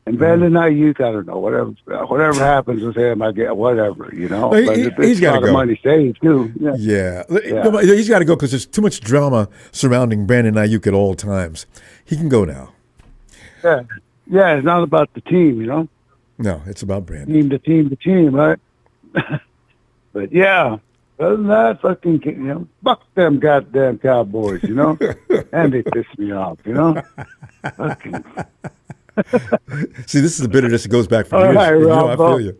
And Brandon Aiyuk, I don't know, whatever happens with him, I get whatever, you know. Well, but he's got to go. Money saved too. Yeah. He's got to go because there's too much drama surrounding Brandon Aiyuk at all times. He can go now. Yeah. It's not about the team, you know. No, it's about Brandon. The team, right? But yeah, other than that, fucking, fuck them goddamn Cowboys, you know. And they piss me off, you know. Fucking. See, this is the bitterness that goes back for years. Right, I feel you.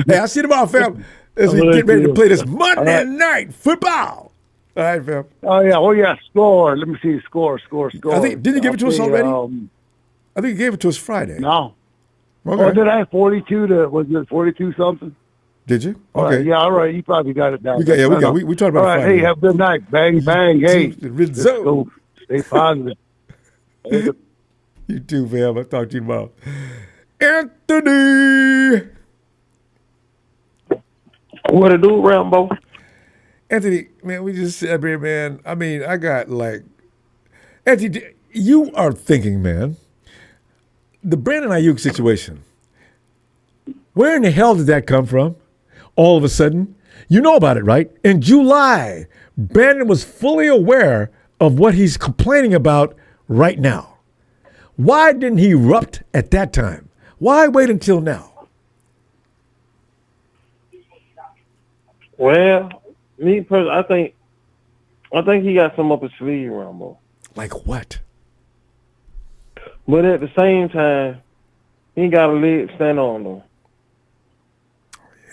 Hey, I'll see you tomorrow, fam, as we get ready to play this Monday night football. All right, fam. Oh, yeah, score. Let me see, score. I think, didn't you give it to us already? I think you gave it to us Friday. No. Okay. Oh, did I? 42 was it 42 something? Did you? Okay. All right, yeah, all right. You probably got it down. We talked about it All right, Friday. hey, have a good night. Bang, bang. Hey, Let's go. Stay positive. You too, fam. I'll talk to you tomorrow. Anthony! What it do, Rambo? Anthony, man, we just said here, man. I mean, I got Anthony, you are thinking, man, the Brandon Aiyuk situation. Where in the hell did that come from? All of a sudden, you know about it, right? In July, Brandon was fully aware of what he's complaining about right now. Why didn't he erupt at that time? Why wait until now? Well, me personally, I think he got some up his sleeve, Ronbo. Like what? But at the same time, he got a leg to stand on though.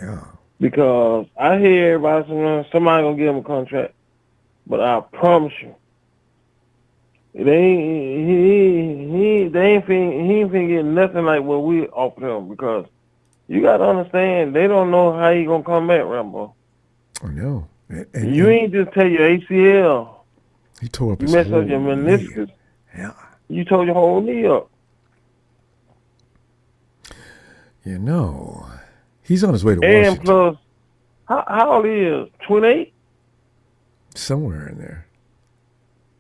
Yeah. Because I hear everybody saying somebody gonna give him a contract, but I promise you, he ain't finna get nothing like what we offered him, because you gotta understand they don't know how he gonna come back, Rambo. I know. And you ain't just tear your ACL. He tore up You his mess whole up your meniscus. knee. Yeah. You tore your whole knee up. You know, he's on his way to Washington. And plus, how old he is? 28? Somewhere in there.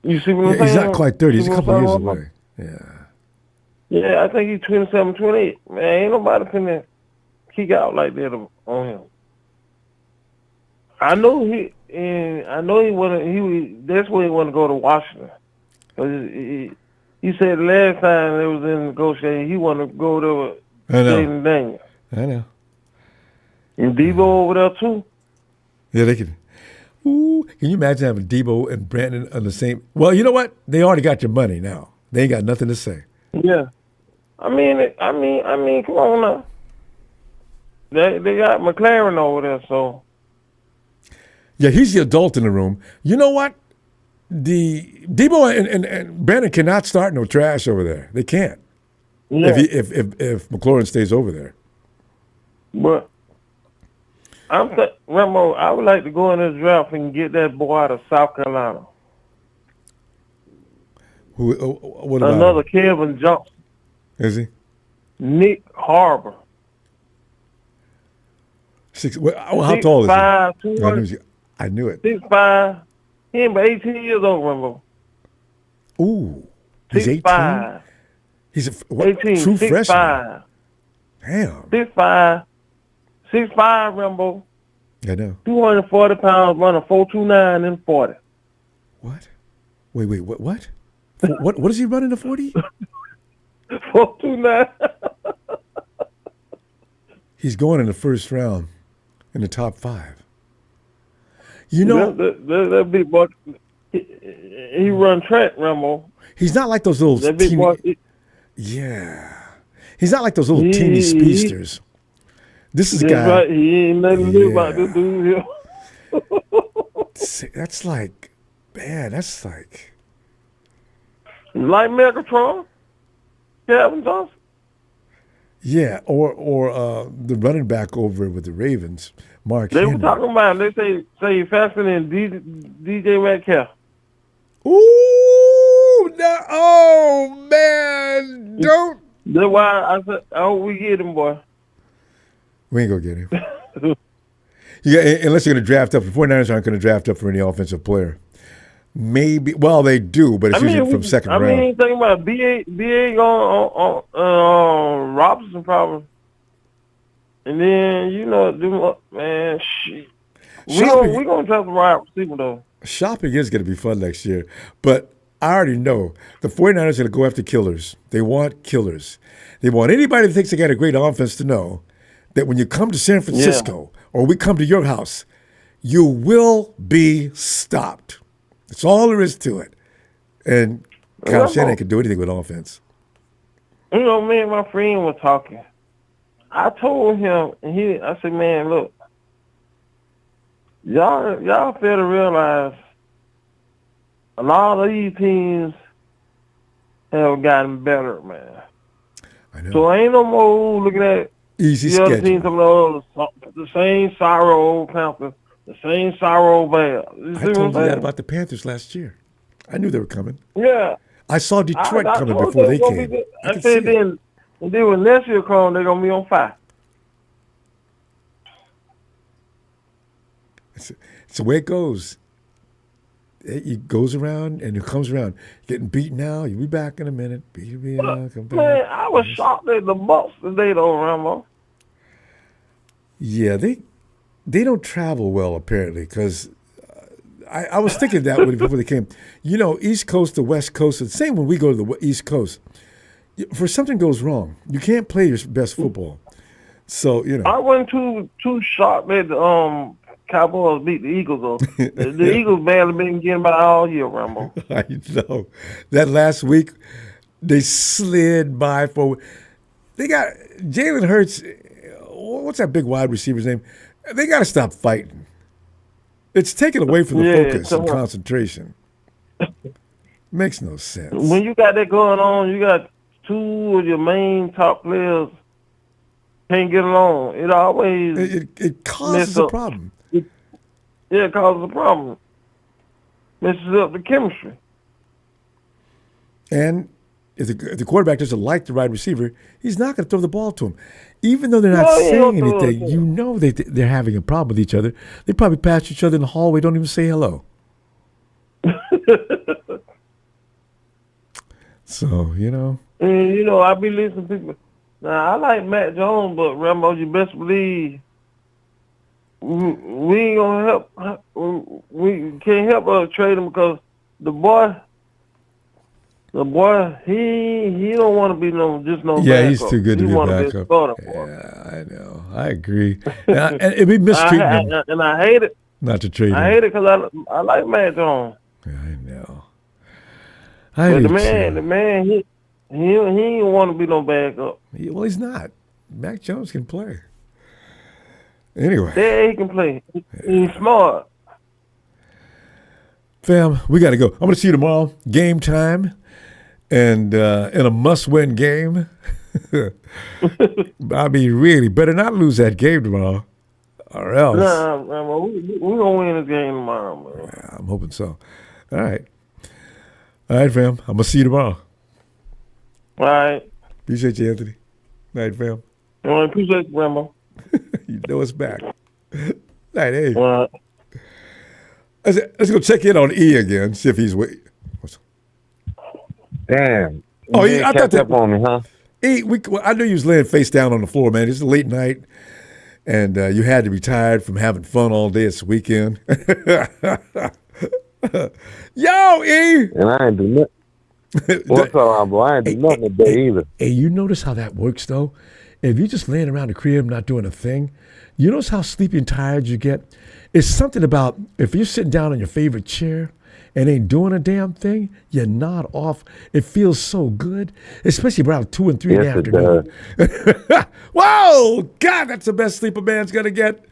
You see what I'm saying? He's not quite 30. He's a couple years saying? away. Yeah. Yeah, I think he's 27, 28. Man, ain't nobody finna kick out like that on him. I know he wanted. That's where he wanted to go to Washington. He said the last time they was in negotiating, he wanted to go there with Jaden Daniels. I know. And Debo over there too. Yeah, they can. Ooh, can you imagine having Debo and Brandon on the same? Well, you know what? They already got your money now. They ain't got nothing to say. Yeah. I mean, come on now. They got McLaren over there, so. Yeah, he's the adult in the room. You know what? The Debo and Brandon cannot start no trash over there. They can't. Yeah. If McLaurin stays over there. But Rambo, I would like to go in this draft and get that boy out of South Carolina. What about another him? Kevin Johnson? Is he? Nick Harbor. How tall is he? 6'5", I knew it. 6'5". He ain't but 18 years old, Rambo. Ooh. He's 18? 6'5". He's a 18, true 6'5". freshman. Damn. 6'5". 6'5", Rambo. I know. 240 pounds, running 4.29 and 40. What? Wait, what? What is he running to 40? 4.29. He's going in the first round in the top 5. You know, that big boy, he run track, Rambo. He's not like those little that big boy. Yeah. He's not like those little teeny speedsters. This is a guy. Right. He ain't nothing new about this dude here. That's like, man, that's like. Like Megatron, Calvin Johnson. Yeah, or the running back over with the Ravens, Mark They Henry. were talking about him. They say faster than DJ Metcalf. Ooh, no, oh man, don't. That's why I said, I hope we get him, boy. We ain't gonna get him. Yeah, unless you're gonna draft up. The 49ers aren't gonna draft up for any offensive player. Maybe. Well, they do, but it's usually from second round. I mean, thinking about BA on Robinson probably. And then, man, shit. We're going to try the wide receiver, though. Shopping is going to be fun next year. But I already know the 49ers are going to go after killers. They want killers. They want anybody that thinks they got a great offense to know that when you come to San Francisco or we come to your house, you will be stopped. That's all there is to it. And Kyle Shanahan can do anything with offense. Me and my friend were talking. I told him, and I said, man, look, y'all fail to realize a lot of these teams have gotten better, man. I know. So ain't no more looking at easy the schedule. other teams the same sorrow old Panthers, the same sorrow old Bears. I told you that about the Panthers last year. I knew they were coming. Yeah. I saw Detroit coming before they came. I said then when next year comes, they're going to be on fire. It's the way it goes. It goes around and it comes around. Getting beat now, you'll be back in a minute. Come back. Man, I was shocked at the Bucks today, though, Rambo. Yeah, they don't travel well, apparently, because I was thinking that before they came. East Coast to West Coast, it's the same when we go to the East Coast. For something goes wrong, you can't play your best football. So, I wasn't too shocked that the Cowboys beat the Eagles, though. The Eagles barely been getting by all year, Rambo. I know. That last week, they slid by for. They got Jalen Hurts. What's that big wide receiver's name? They got to stop fighting. It's taken away from the focus and concentration. Makes no sense. When you got that going on, you got two of your main top players can't get along. It always it causes a problem. It causes a problem. Messes up the chemistry. And if the quarterback doesn't like the wide receiver, he's not going to throw the ball to him. Even though they're not saying anything, they're having a problem with each other. They probably pass each other in the hallway, don't even say hello. So, And, I be listening to people. Now, I like Matt Jones, but Rambo, you best believe we ain't going to help. We can't help trade him because the boy, he don't want to be no backup. Yeah, he's too good to be backup. Yeah, I know. I agree. And it'd be mistreating him. And I hate it. Not to trade him. I hate it because I like Matt Jones. Yeah, I know. But the man, he ain't want to be no backup. Well, he's not. Mac Jones can play. Anyway. Yeah, he can play. He's smart. Fam, we got to go. I'm going to see you tomorrow. Game time. And in a must-win game. I mean, really, better not lose that game tomorrow. Or else. Nah, we're going to win this game tomorrow, man. Yeah, I'm hoping so. All right. All right, fam. I'm going to see you tomorrow. All right. Appreciate you, Anthony. All right, fam. All right, appreciate you, Rambo. You know it's back. All right, hey. All right. Let's go check in on E again, see if he's waiting. Damn. Oh, yeah, I thought that up on me, huh? E, I knew you was laying face down on the floor, man. It's a late night, and you had to be tired from having fun all day. It's the weekend. Yo, E! And I ain't do nothing. What's up, bro? I ain't do nothing today either. Hey, you notice how that works, though? If you're just laying around the crib not doing a thing, you notice how sleepy and tired you get? It's something about if you're sitting down on your favorite chair and ain't doing a damn thing, you nod off. It feels so good, especially around 2 and 3 in the afternoon. Whoa! God, that's the best sleep a man's going to get.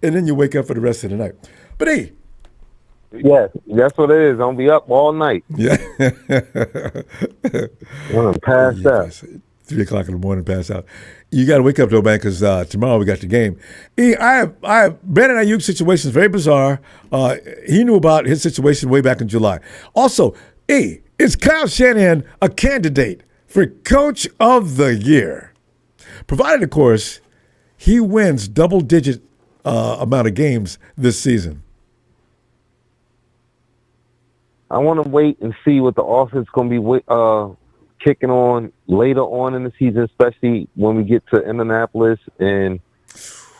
And then you wake up for the rest of the night. But hey. Yes, that's what it is. I'm going to be up all night. Yeah. I'm going to pass out. 3 o'clock in the morning, pass out. You got to wake up, though, man, because tomorrow we got the game. Brandon Aiyuk's situation is very bizarre. He knew about his situation way back in July. Also, is Kyle Shanahan a candidate for Coach of the Year? Provided, of course, he wins double-digit amount of games this season. I want to wait and see what the offense is going to be kicking on later on in the season, especially when we get to Indianapolis and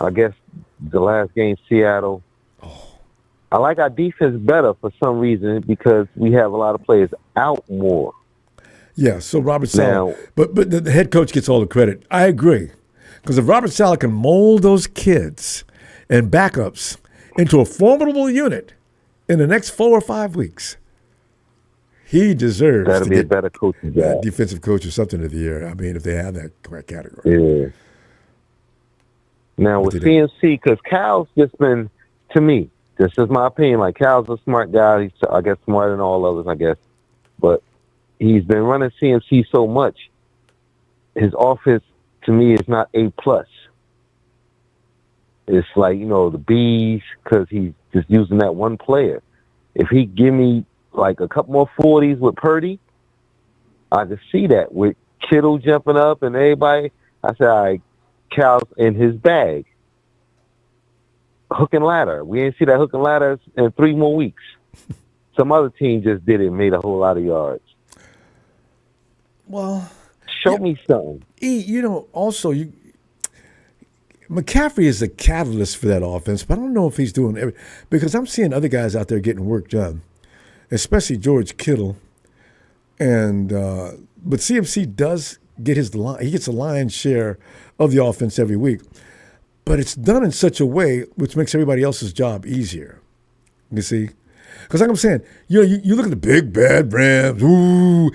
I guess the last game, Seattle. I like our defense better for some reason because we have a lot of players out more. Yeah, so Robert Saleh. But the head coach gets all the credit. I agree. Because if Robert Saleh can mold those kids and backups into a formidable unit in the next 4 or 5 weeks, he deserves to be get a better coach. Defensive coach or something of the year. I mean, if they have that category. Yeah. Now with CMC, because Kyle's just been, to me, this is my opinion, like Kyle's a smart guy. He's, I guess, smarter than all others, I guess. But he's been running CMC so much, his offense, to me, is not A+. It's like, the B's, because he's just using that one player. If he give me like a couple more 40s with Purdy, I could see that with Kittle jumping up and everybody. I said, all right, Cal's in his bag. Hook and ladder. We ain't see that hook and ladder in 3 more weeks. Some other team just did it and made a whole lot of yards. Well, show me something. Also, McCaffrey is the catalyst for that offense, but I don't know if he's doing everything because I'm seeing other guys out there getting work done, especially George Kittle. And but CMC does get he gets a lion's share of the offense every week, but it's done in such a way which makes everybody else's job easier. You see. Because like I'm saying, you look at the big bad Rams. Ooh,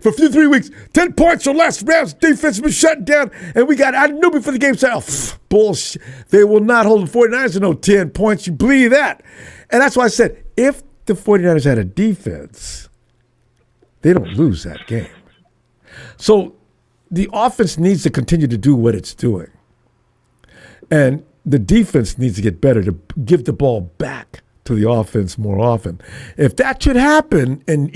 for 3 weeks, 10 points or less. Rams defense has been shut down, and I knew before the game started, bullshit. They will not hold the 49ers to no 10 points. You believe that? And that's why I said, if the 49ers had a defense, they don't lose that game. So the offense needs to continue to do what it's doing, and the defense needs to get better to give the ball back to the offense more often. If that should happen in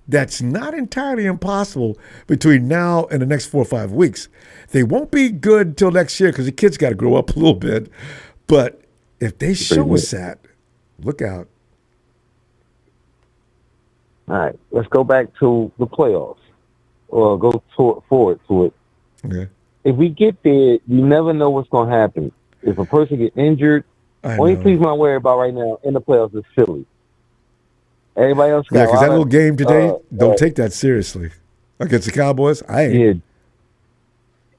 that's not entirely impossible between now and the next 4 or 5 weeks. They won't be good till next year because the kids got to grow up a little bit. But if they show us that, look out. All right, let's go back to the playoffs or go forward to it. Okay. If we get there, you never know what's going to happen. If a person get injured, only team I'm worried about right now in the playoffs is Philly. Everybody else got because that little game today, don't take that seriously. Against the Cowboys, I ain't.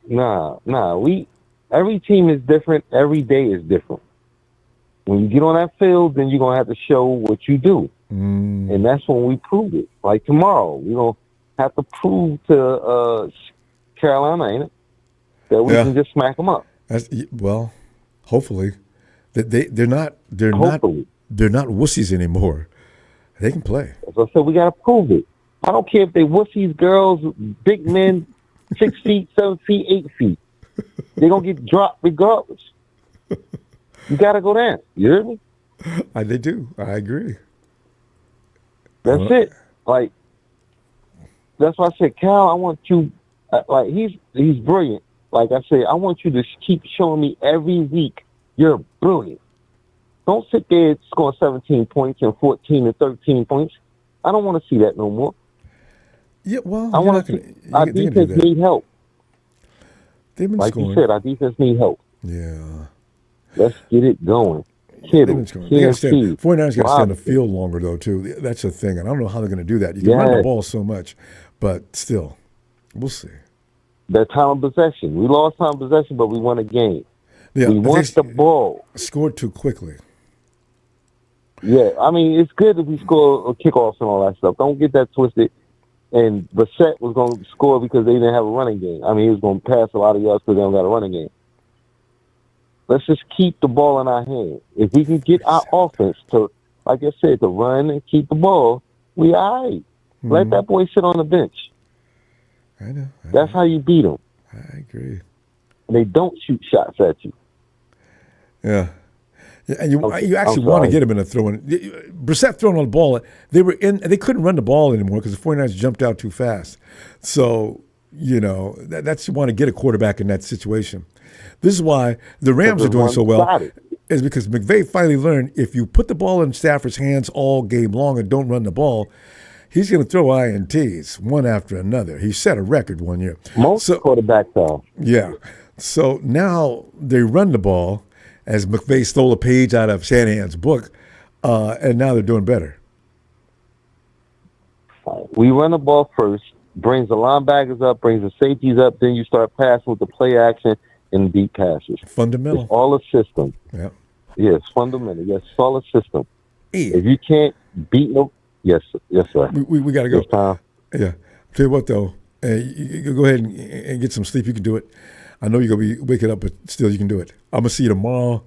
Yeah. Nah. Every team is different. Every day is different. When you get on that field, then you're going to have to show what you do. And that's when we prove it. Like tomorrow, we're going to have to prove to Carolina, ain't it? That we can just smack them up. Well, hopefully. They're not wussies anymore. They can play. As I said, we gotta prove it. I don't care if they wussies, girls, big men, 6 feet, 7 feet, 8 feet. They're gonna get dropped regardless. You gotta go down. You hear me? They do. I agree. That's it. Like that's why I said, Cal, I want you. Like he's brilliant. Like I said, I want you to keep showing me every week. You're brilliant. Don't sit there scoring 17 points and 14 and 13 points. I don't want to see that no more. Yeah, well, I want to see our defense need help. They've been like scoring. you said, our defense need help. Yeah. Let's get it going. Kittle, 49ers got to stay on the field longer, though, too. That's the thing. And I don't know how they're going to do that. You can run the ball so much, but still, we'll see. That time of possession. We lost time of possession, but we won a game. Yeah, we want the ball. Scored too quickly. Yeah, I mean, it's good if we score kickoffs and all that stuff. Don't get that twisted. And Brissett was going to score because they didn't have a running game. I mean, he was going to pass a lot of yards because they don't got a running game. Let's just keep the ball in our hand. If we can get our offense to, like I said, to run and keep the ball, we all right. Mm-hmm. Let that boy sit on the bench. I know. That's how you beat them. I agree. They don't shoot shots at you. Yeah. And you actually want to get him in a throw-in. Brissett throwing on the ball, they couldn't run the ball anymore because the 49ers jumped out too fast. So, that's you want to get a quarterback in that situation. This is why the Rams are doing so well. is because McVay finally learned if you put the ball in Stafford's hands all game long and don't run the ball, he's going to throw INTs one after another. He set a record one year. Most quarterbacks are. Yeah. So now they run the ball, as McVay stole a page out of Shanahan's book, and now they're doing better. We run the ball first, brings the linebackers up, brings the safeties up, then you start passing with the play action and deep passes. Fundamental. It's all a system. Yeah. Yes, fundamental. Yes, it's all a system. Yeah. If you can't beat them, yes, sir. We got to go. It's time. Yeah. Tell you what, though, you go ahead and get some sleep. You can do it. I know you're going to be waking up, but still you can do it. I'm going to see you tomorrow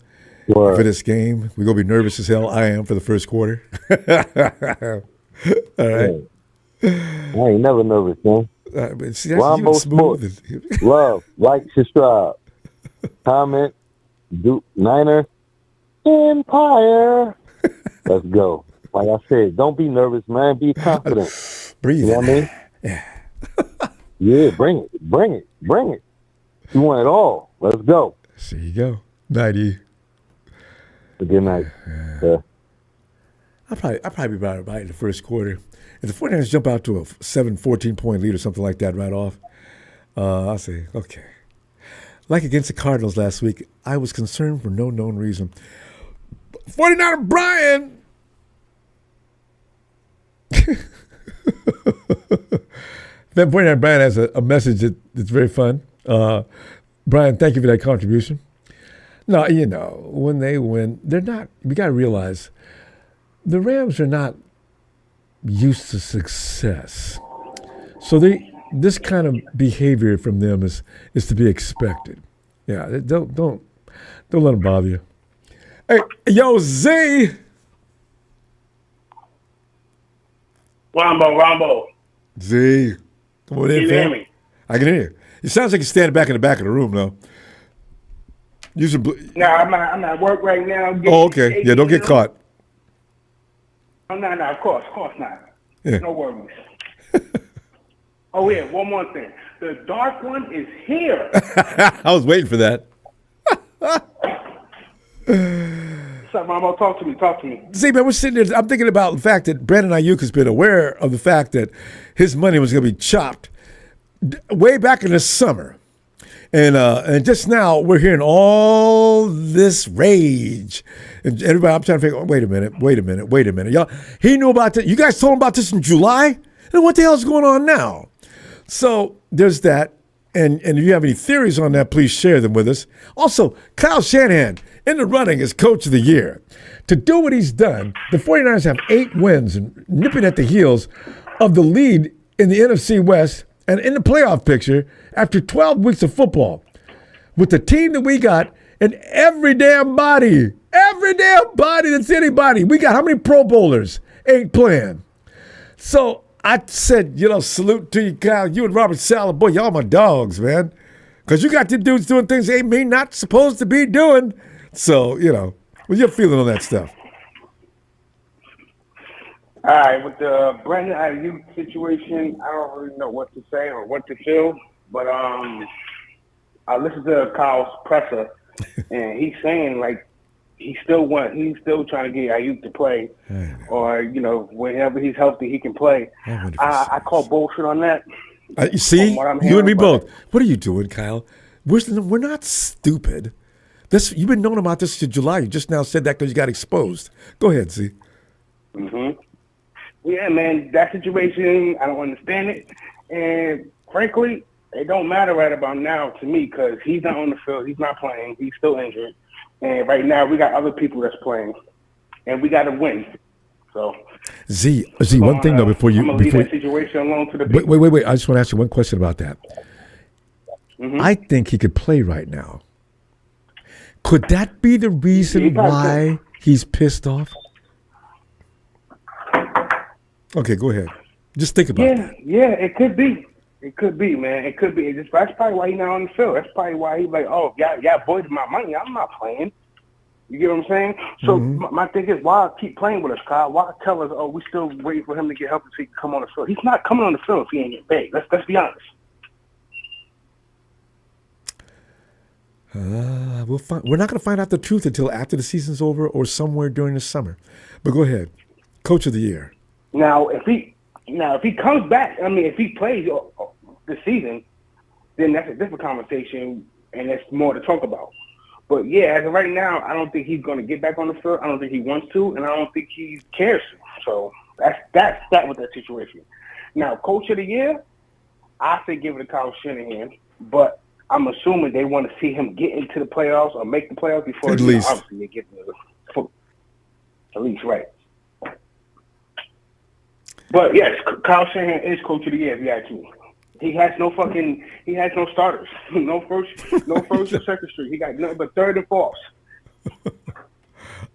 for this game. We're going to be nervous as hell. I am for the first quarter. All right. I ain't never nervous, man. But see, that's Ronbo smooth. Sports. Love, like, subscribe, comment, do Niner Empire. Let's go. Like I said, don't be nervous, man. Be confident. Breathe. You know what I mean? Yeah. Yeah, bring it. You want it all. Let's go. There you go. Night, E. Good night. Yeah. I'll probably be right in the first quarter. If the 49ers jump out to a 14-point lead or something like that right off, I'll say, okay. Like against the Cardinals last week, I was concerned for no known reason. 49er Brian! Then 49er Brian has a message that's very fun. Brian, thank you for that contribution. No, when they win, they're not, we got to realize, the Rams are not used to success. So this kind of behavior from them is to be expected. Yeah, don't let them bother you. Hey, yo, Z. Ronbo. Z, come on in, Can you fam. hear me? I can hear you. It sounds like you're standing back in the back of the room, though. No, I'm at work right now. Oh, okay. Yeah, don't get caught. Oh, no, of course not. Yeah. No worries. Oh, yeah, one more thing. The dark one is here. I was waiting for that. What's up, Ronbo? Talk to me. See, man, we're sitting there. I'm thinking about the fact that Brandon Aiyuk has been aware of the fact that his money was going to be chopped way back in the summer. And just now, we're hearing all this rage. And everybody, I'm trying to figure, wait a minute. Y'all, he knew about this. You guys told him about this in July? And what the hell is going on now? So there's that. And if you have any theories on that, please share them with us. Also, Kyle Shanahan in the running as Coach of the Year. To do what he's done, the 49ers have 8 wins and nipping at the heels of the lead in the NFC West and in the playoff picture after 12 weeks of football. With the team that we got and every damn body that's anybody. We got how many Pro Bowlers ain't playing? So I said, salute to you, Kyle. You and Robert Saleh, boy, y'all my dogs, man. Because you got them dudes doing things they may not supposed to be doing. So, what's your feeling on that stuff? All right, with the Brandon Aiyuk situation, I don't really know what to say or what to feel. But I listened to Kyle's presser, and he's saying, like, he's still trying to get Aiyuk to play. Or, whenever he's healthy, he can play. I call bullshit on that. You see, you and me both. What are you doing, Kyle? We're not stupid. You've been knowing about this since July. You just now said that because you got exposed. Go ahead, Z. Mm-hmm. Yeah, man, that situation, I don't understand it. And frankly, it don't matter right about now to me because he's not on the field. He's not playing. He's still injured. And right now, we got other people that's playing. And we got to win. So, Z, one thing, though, before you... I'm going to leave that situation alone to the people. Wait. I just want to ask you one question about that. Mm-hmm. I think he could play right now. Could that be the reason why he's pissed off? Okay, go ahead. Just think about that. Yeah, it could be. It could be, man. It could be. That's probably why he's not on the field. That's probably why he's like, oh, y'all voided my money. I'm not playing. You get what I'm saying? So my thing is, why keep playing with us, Kyle? Why tell us, oh, we still waiting for him to get healthy so he can come on the field? He's not coming on the field if he ain't getting paid. Let's be honest. We're not going to find out the truth until after the season's over or somewhere during the summer. But go ahead, Coach of the Year. Now, if he comes back, I mean, if he plays this season, then that's a different conversation, and there's more to talk about. But yeah, as of right now, I don't think he's going to get back on the field. I don't think he wants to, and I don't think he cares to. So that's that with that situation. Now, Coach of the Year, I say give it to Kyle Shanahan, but I'm assuming they want to see him get into the playoffs or make the playoffs before at least obviously they get to the football. At least, right. But yes, Kyle Shanahan is Coach of the Year if you ask me. He has no starters. no first or second street. He got nothing but third and fourth.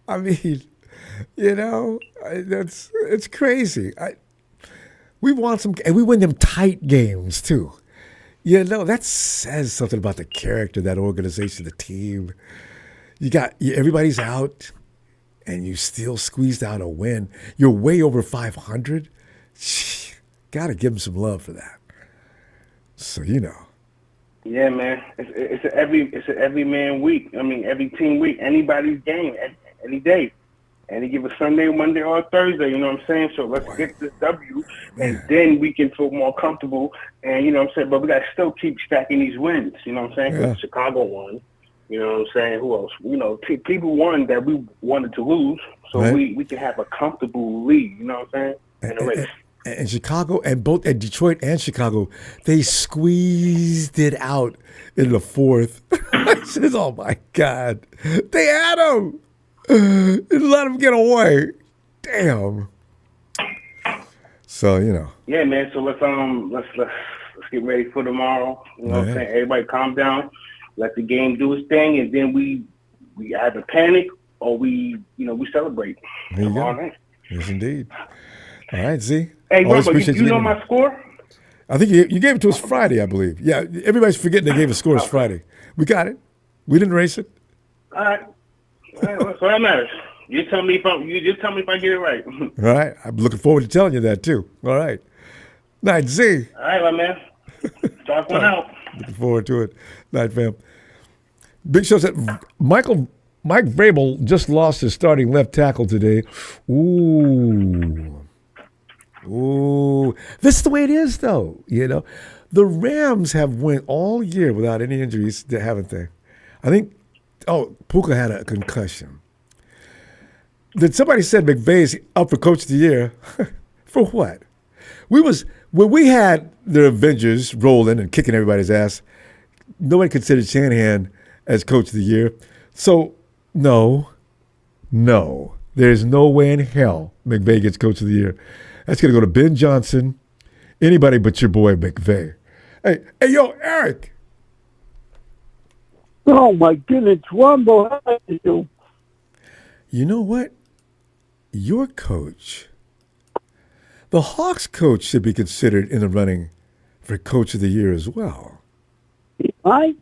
I mean, it's crazy. We want some, and we win them tight games too. That says something about the character of that organization, the team. Everybody's out, and you still squeezed out a win. You're way over 500. Got to give them some love for that. So Yeah, man. It's an every man week. I mean, every team week. Anybody's game, any day. Any give a Sunday, Monday, or Thursday. You know what I'm saying? So let's get this W, and then we can feel more comfortable. And you know what I'm saying. But we got to still keep stacking these wins. You know what I'm saying? 'Cause Chicago won. You know what I'm saying? Who else? People won that we wanted to lose, so we can have a comfortable lead. You know what I'm saying? In the race. And Chicago, and Detroit and Chicago, they squeezed it out in the fourth. I said, oh my God, they had him. Let him get away. Damn. So Yeah, man. So let's get ready for tomorrow. You know what I'm saying? Everybody calm down. Let the game do its thing, and then we either panic or we celebrate. There you go. Yes, indeed. All right, Z. Hey, Ronbo, you know my score? I think you gave it to us Friday, I believe. Yeah, everybody's forgetting they gave us scores Friday. We got it. We didn't erase it. All right. So that matters. You just tell me if I get it right. All right. I'm looking forward to telling you that too. All right. Night, Z. All right, my man. Talk one out. Looking forward to it. Night, fam. Big Show said Mike Vrabel just lost his starting left tackle today. Ooh. This is the way it is, though. The Rams have went all year without any injuries, haven't they? I think. Puka had a concussion. Did somebody said McVay's up for Coach of the Year? For what? When we had the Avengers rolling and kicking everybody's ass, nobody considered Shanahan as Coach of the Year. So, no, there's no way in hell McVay gets Coach of the Year. That's going to go to Ben Johnson, anybody but your boy McVay. Hey, yo, Eric. Oh, my goodness, Ronbo, how are you? You know what? Your coach, the Hawks coach, should be considered in the running for Coach of the Year as well. He might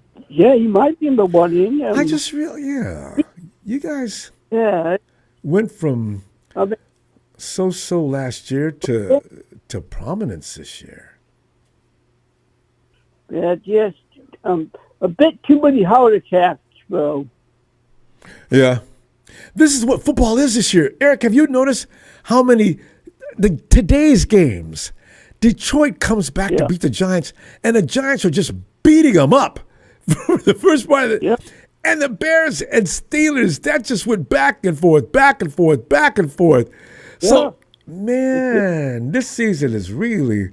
be in the running. You guys Yeah. went from so last year to prominence this year. Yeah, just a bit too many heart attacks, bro. Yeah. This is what football is this year. Eric, have you noticed how many today's games, Detroit comes back to beat the Giants, and the Giants are just beating them up for the first part of it. Yeah. And the Bears and Steelers, that just went back and forth, back and forth, back and forth. Yeah. So, man, this season is really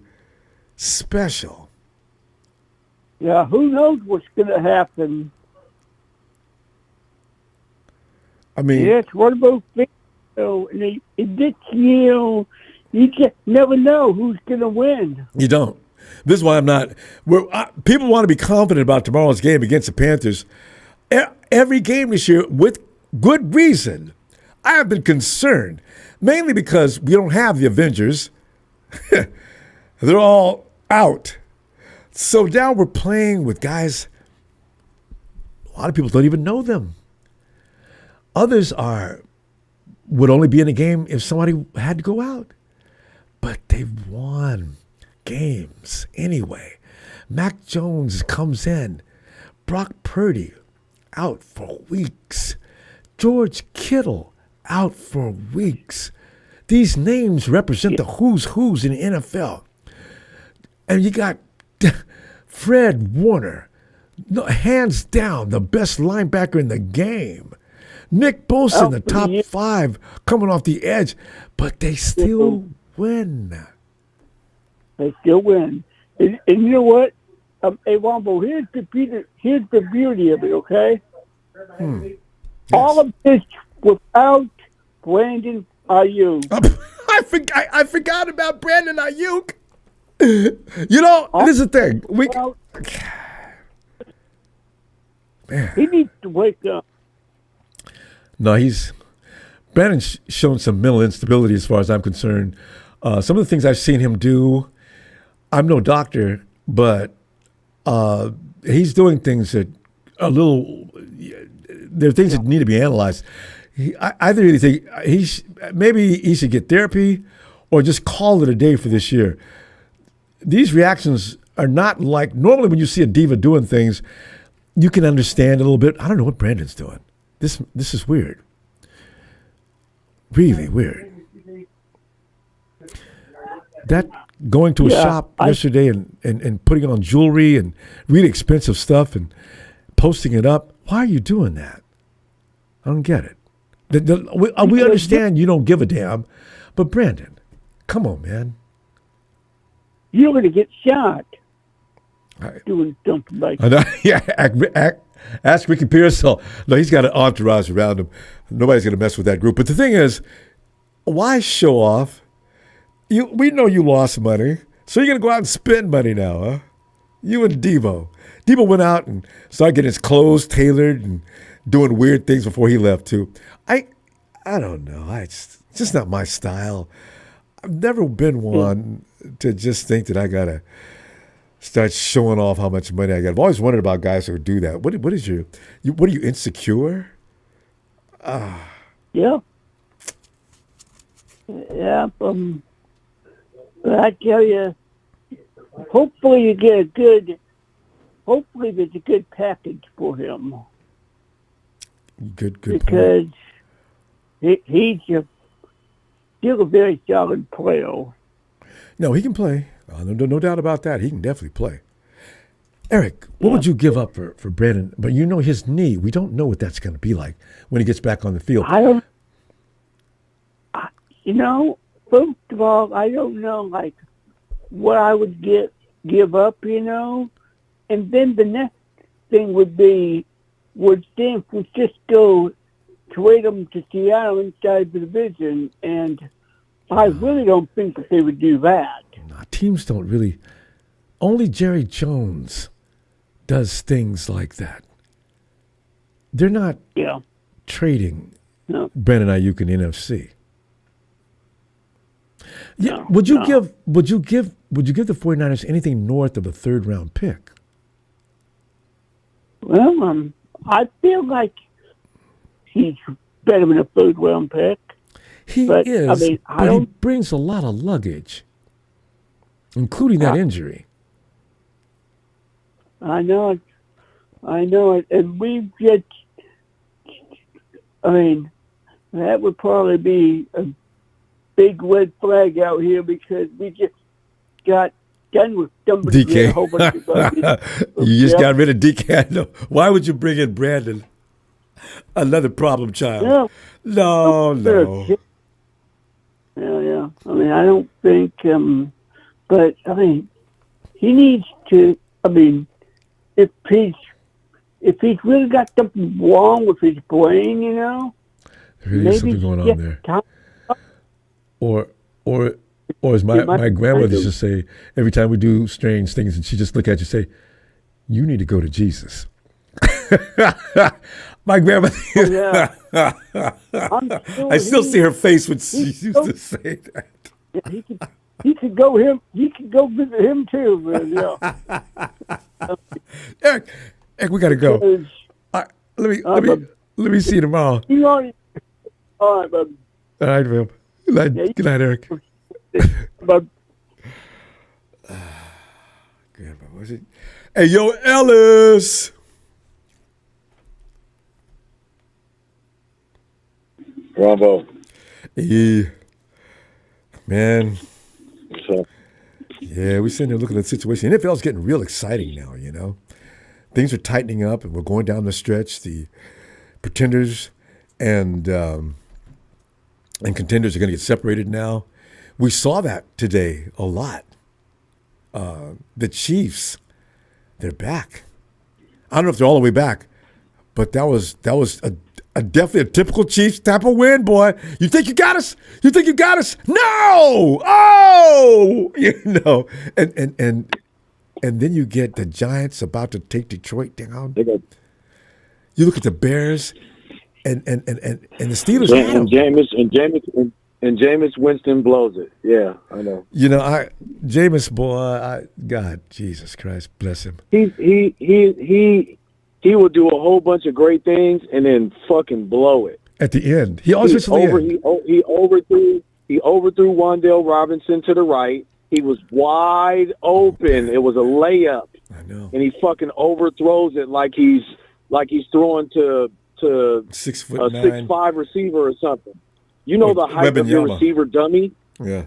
special. Yeah, who knows what's going to happen? I mean, it's one of those things. You just never know who's going to win. You don't. This is why I'm not. People want to be confident about tomorrow's game against the Panthers. Every game this year, with good reason, I have been concerned, mainly because we don't have the Avengers. They're all out. So now we're playing with guys, a lot of people don't even know them. Others would only be in a game if somebody had to go out. But they've won games anyway. Mac Jones comes in. Brock Purdy out for weeks. George Kittle out for weeks. These names represent the who's in the NFL. And you got Fred Warner, hands down the best linebacker in the game. Nick Bosa in the top 5 coming off the edge, but they still win. They still win. And you know what? Hey, Ronbo, here's the beauty of it, okay? Yes. All of this without Brandon Aiyuk. I forgot about Brandon Aiyuk. You know, this is the thing. He needs to wake up. No, Brandon's shown some mental instability as far as I'm concerned. Some of the things I've seen him do, I'm no doctor, but he's doing things that there are things that need to be analyzed. I really think maybe he should get therapy or just call it a day for this year. These reactions are not like, normally when you see a diva doing things, you can understand a little bit. I don't know what Brandon's doing. This is weird. Really weird. That going to a shop yesterday and putting on jewelry and really expensive stuff and posting it up. Why are you doing that? I don't get it. We understand you don't give a damn, but Brandon, come on, man. You're going to get shot doing something like that. Yeah, ask Ricky Pearsall. No, he's got an entourage around him. Nobody's going to mess with that group. But the thing is, why show off? We know you lost money, so you're going to go out and spend money now, huh? You and Devo. Devo went out and started getting his clothes tailored and doing weird things before he left, too. I don't know. It's just not my style. I've never been one to just think that I got to start showing off how much money I got. I've always wondered about guys who do that. What are you insecure? Yeah. Yeah. I tell you, hopefully there's a good package for him. Good because he's still a very solid player. No, he can play. No doubt about that. He can definitely play. Eric, what would you give up for Brandon? But you know his knee. We don't know what that's going to be like when he gets back on the field. First of all, I don't know, like, what I would give up, And then the next thing would be, would San Francisco trade him to Seattle inside the division? And I really don't think that they would do that. No, teams don't really. Only Jerry Jones does things like that. They're not trading Brandon Aiyuk in the NFC. Yeah, No, would you give the 49ers anything north of a 3rd round pick? Well, I feel like he's better than a 3rd round pick. He but he brings a lot of luggage, including that injury. I know it, and we just, that would probably be a big red flag out here because we just got done with somebody. DK. You just got rid of DK. No. Why would you bring in Brandon? Another problem child. No. Yeah. I don't think, but, he needs to, if he's really got something wrong with his brain, there really is something going on there. Or as my grandmother used to say, every time we do strange things, and she just look at you and say, "You need to go to Jesus." My grandmother. I still see her face when she used to say that. Yeah, he could go visit him too, man. Eric, we gotta go. Let me see you tomorrow. All right, bud. All right, man. Good night, Eric. Bud. Hey, yo, Ellis. Ronbo. Yeah. Man. So, Yeah, we're sitting there looking at the situation. NFL's getting real exciting now, you know. Things are tightening up, and we're going down the stretch. The Pretenders and Contenders are going to get separated now. We saw that today a lot. The Chiefs, they're back. I don't know if they're all the way back, but that was a definitely a typical Chiefs type of win, boy. You think you got us? You think you got us? No! Oh! You know, and then you get the Giants about to take Detroit down. You look at the Bears and the Steelers. And Jameis Winston blows it. Yeah, I know. You know, Jameis, boy, God, Jesus Christ, bless him. He will do a whole bunch of great things and then fucking blow it at the end. He always gets to the end. He overthrew Wan'Dale Robinson to the right. He was wide open. It was a layup. I know. And he fucking overthrows it like he's throwing to 6'9", 6'5" receiver or something. You know the height of your receiver dummy? Yeah.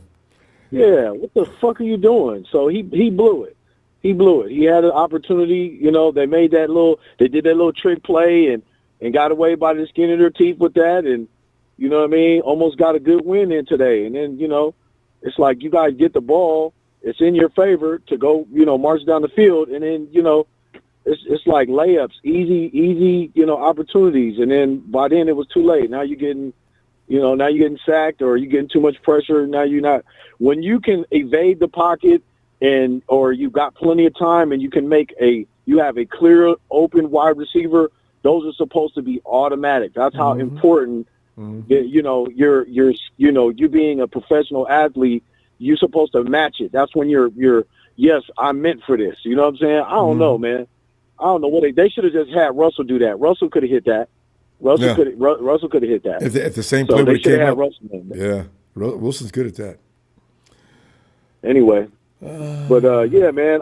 Yeah, what the fuck are you doing? So he blew it. He blew it. He had an opportunity. You know, they did that little trick play and got away by the skin of their teeth with that. And, you know what I mean, almost got a good win in today. And then, you know, it's like you guys get the ball. It's in your favor to go, you know, march down the field. And then, you know, it's like layups, easy, you know, opportunities. And then by then it was too late. Now you're getting sacked or you're getting too much pressure. Now you're not. When you can evade the pocket or you've got plenty of time and you have a clear open wide receiver, those are supposed to be automatic. That's how important, you know, you being a professional athlete, you're supposed to match it. That's when you're yes, I'm meant for this. You know what I'm saying? I don't know, man. I don't know what they should have just had Russell do that. Russell could have hit that. Russell could have hit that. If the same play would have came up. Russell, yeah, Wilson's good at that. Anyway, but yeah, man,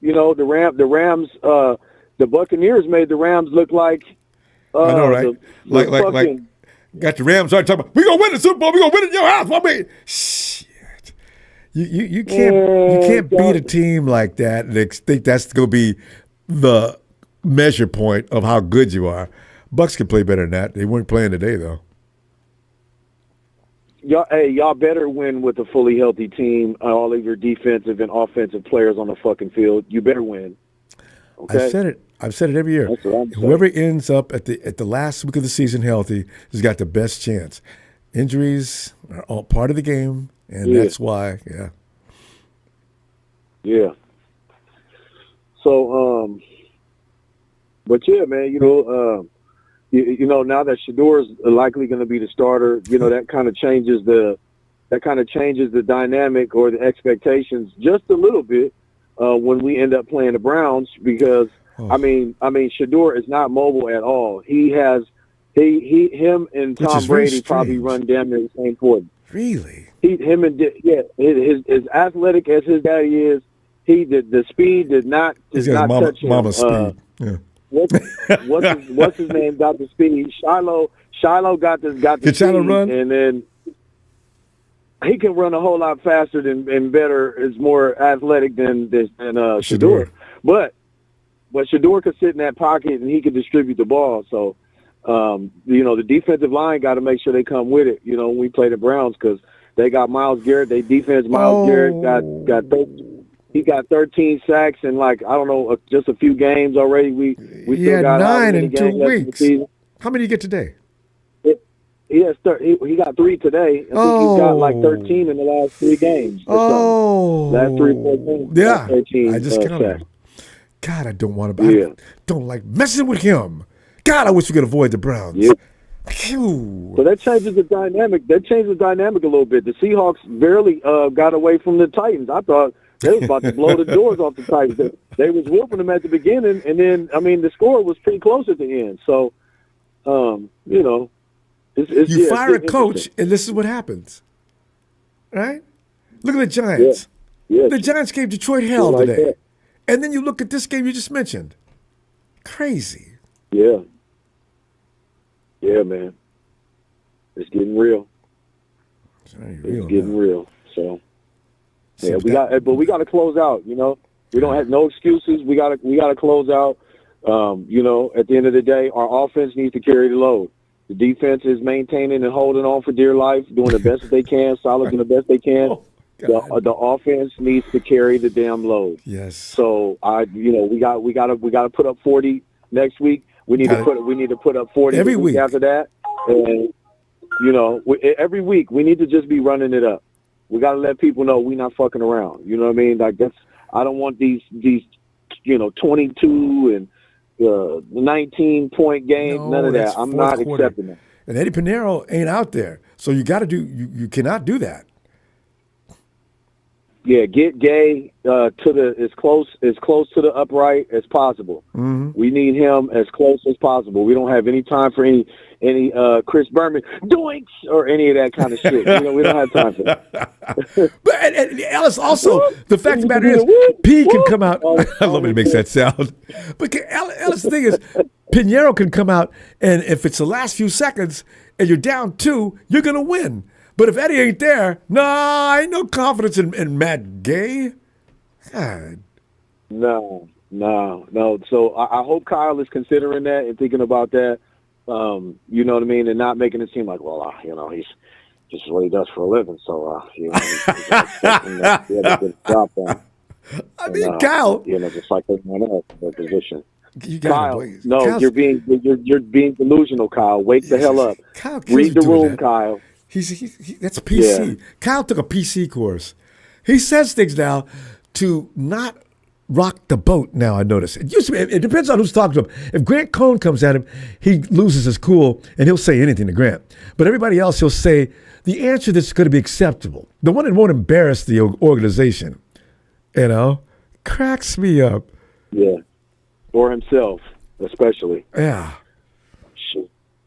the Rams, the Buccaneers made the Rams look like I know, right? Like got the Rams already talking about we gonna win the Super Bowl, we gonna win it in your house. I mean, shit, you can't beat a team like that and think that's gonna be the measure point of how good you are. Bucks can play better than that. They weren't playing today, though. Y'all better win with a fully healthy team. All of your defensive and offensive players on the fucking field. You better win. Okay? I've said it every year. Whoever ends up at the last week of the season healthy has got the best chance. Injuries are all part of the game, and that's why. Yeah. Yeah. So, but yeah, man, you know. You know, now that Shador is likely going to be the starter, you know, that kind of changes the dynamic or the expectations just a little bit when we end up playing the Browns because I mean Shador is not mobile at all. Him and Tom Brady probably run damn near the same point. Really? As athletic as his daddy is, the speed did not touch him. Mama's speed. Yeah. What's his name got the speed? Shiloh got the Can Shiloh run? And then he can run a whole lot faster and better. Is more athletic than Shador. But Shador could sit in that pocket and he could distribute the ball. So you know, the defensive line got to make sure they come with it. You know, when we play the Browns because they got Myles Garrett. They defense Myles Garrett got 13. He got 13 sacks in just a few games already. We still got 9 in 2 weeks. How many did you get today? He got 3 today. I think he's got like 13 in the last 3 games. Last 3-4 games. Yeah, 13, I just counted. God, I don't want to. I don't like messing with him. God, I wish we could avoid the Browns. Yeah. So that changes the dynamic. That changes the dynamic a little bit. The Seahawks barely got away from the Titans. I thought they was about to blow the doors off the Titans. They was whooping them at the beginning, and then the score was pretty close at the end. So, you know, you fire a coach, and this is what happens, right? Look at the Giants. Yeah. The Giants gave Detroit hell today, and then you look at this game you just mentioned. Crazy. Yeah, man. It's getting real. It's getting real. So yeah, we got to close out. You know, we don't have no excuses. We got to close out. You know, at the end of the day, our offense needs to carry the load. The defense is maintaining and holding on for dear life, doing the best that they can. Saleh's doing the best they can. The offense needs to carry the damn load. Yes. So we got to put up 40 next week. We need to put up 40 every week after that. And you know, every week we need to just be running it up. We got to let people know we're not fucking around. You know what I mean? Like I don't want these 22 and 19-point games. No, none of that. I'm not accepting that. And Eddie Pinheiro ain't out there, so you got to do. You cannot do that. Yeah, get Gay to the as close to the upright as possible. Mm-hmm. We need him as close as possible. We don't have any time for any Chris Berman doinks or any of that kind of shit. You know, we don't have time for that. But and Ellis also, the fact of the matter is, P can come out. I love when he makes that sound. But Ellis, the thing is, Pinheiro can come out, and if it's the last few seconds and you're down 2, you're gonna win. But if Eddie ain't there, I ain't no confidence in Matt Gay. God. No. So I hope Kyle is considering that and thinking about that. You know what I mean, and not making it seem like, well, you know, he's just what he does for a living. So you know, he's expecting that to get a job done. I mean, Kyle, you know, just like everyone else in their position. Kyle, no, you're being delusional, Kyle. Wake the hell up. Kyle read the room, Kyle. That's PC. Yeah. Kyle took a PC course. He says things now to not rock the boat now, I notice. It depends on who's talking to him. If Grant Cohn comes at him, he loses his cool, and he'll say anything to Grant. But everybody else, he'll say the answer that's going to be acceptable. The one that won't embarrass the organization, you know, cracks me up. Yeah, or himself, especially. Yeah.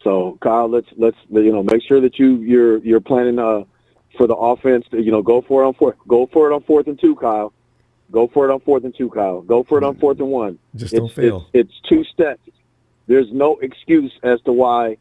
So Kyle, let's make sure that you're planning for the offense to go for it on 4th and 2, Kyle. Go for it on 4th and 2, Kyle. Go for it on 4th and 1. Just don't fail. It's 2 steps. There's no excuse as to why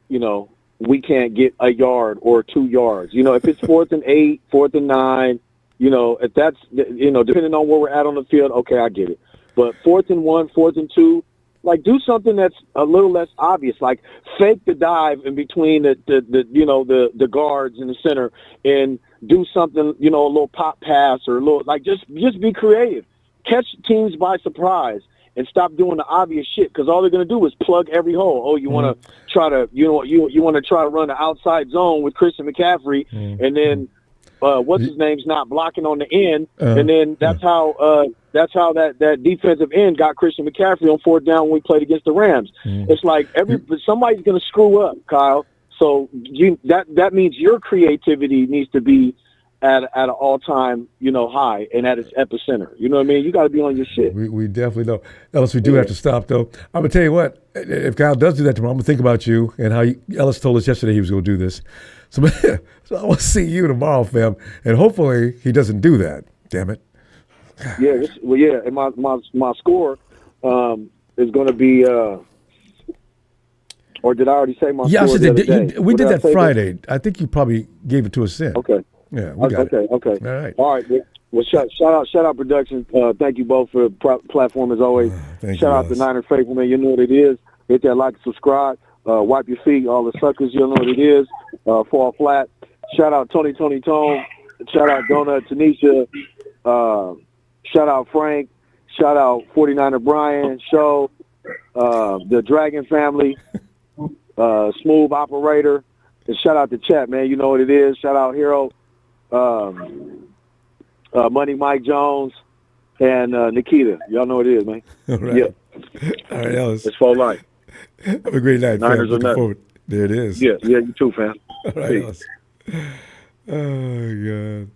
we can't get a yard or 2 yards. If it's 4th and 8, 4th and 9, if that's depending on where we're at on the field, okay, I get it. But 4th and 1, 4th and 2. Like, do something that's a little less obvious. Like, fake the dive in between the guards in the center, and do something, a little pop pass or a little, like, just be creative. Catch teams by surprise and stop doing the obvious shit, because all they're going to do is plug every hole. Oh, you want to try to you want to try to run the outside zone with Christian McCaffrey, and then what's his name's not blocking on the end, and then that's how that defensive end got Christian McCaffrey on 4th down when we played against the Rams. It's like somebody's going to screw up, Kyle. So that means your creativity needs to be at an all-time high and at its epicenter. You know what I mean? You got to be on your shit. We definitely know. Ellis, we do have to stop though. I'm gonna tell you what. If Kyle does do that tomorrow, I'm gonna think about you and how Ellis told us yesterday he was gonna do this. So I want to see you tomorrow, fam, and hopefully he doesn't do that. Damn it. Yeah. And my score is going to be. Or did I already say my score? Yeah, we did that Friday. I think you probably gave it to us then. Okay. Yeah, we got it. Okay. All right. Well, shout out production. Thank you both for the platform as always. Shout out to Niner Faithful, man. You know what it is. Hit that like and subscribe. Wipe your feet, all the suckers. You know what it is. Fall flat. Shout out Tony Tone. Shout out Donut Tanisha. Shout out Frank. Shout out 49er Brian. Show the Dragon family. Smooth operator. And shout out to chat, man. You know what it is. Shout out Hero. Money Mike Jones and Nikita. Y'all know what it is, man. All right. Yeah. All right, Ellis. It's full life. Have a great night, Niners fam. Looking forward. There it is. Yeah, you too, fam. All right, Ellis. Oh, God.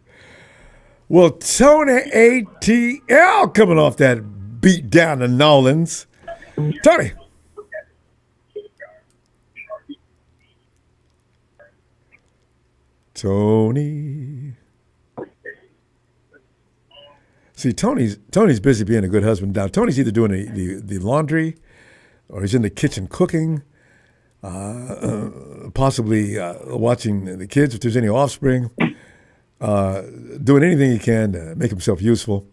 Well, Tony ATL coming off that beat down to Nolans. Tony. See, Tony's busy being a good husband now. Tony's either doing the laundry or he's in the kitchen cooking. possibly watching the kids, if there's any offspring, doing anything he can to make himself useful.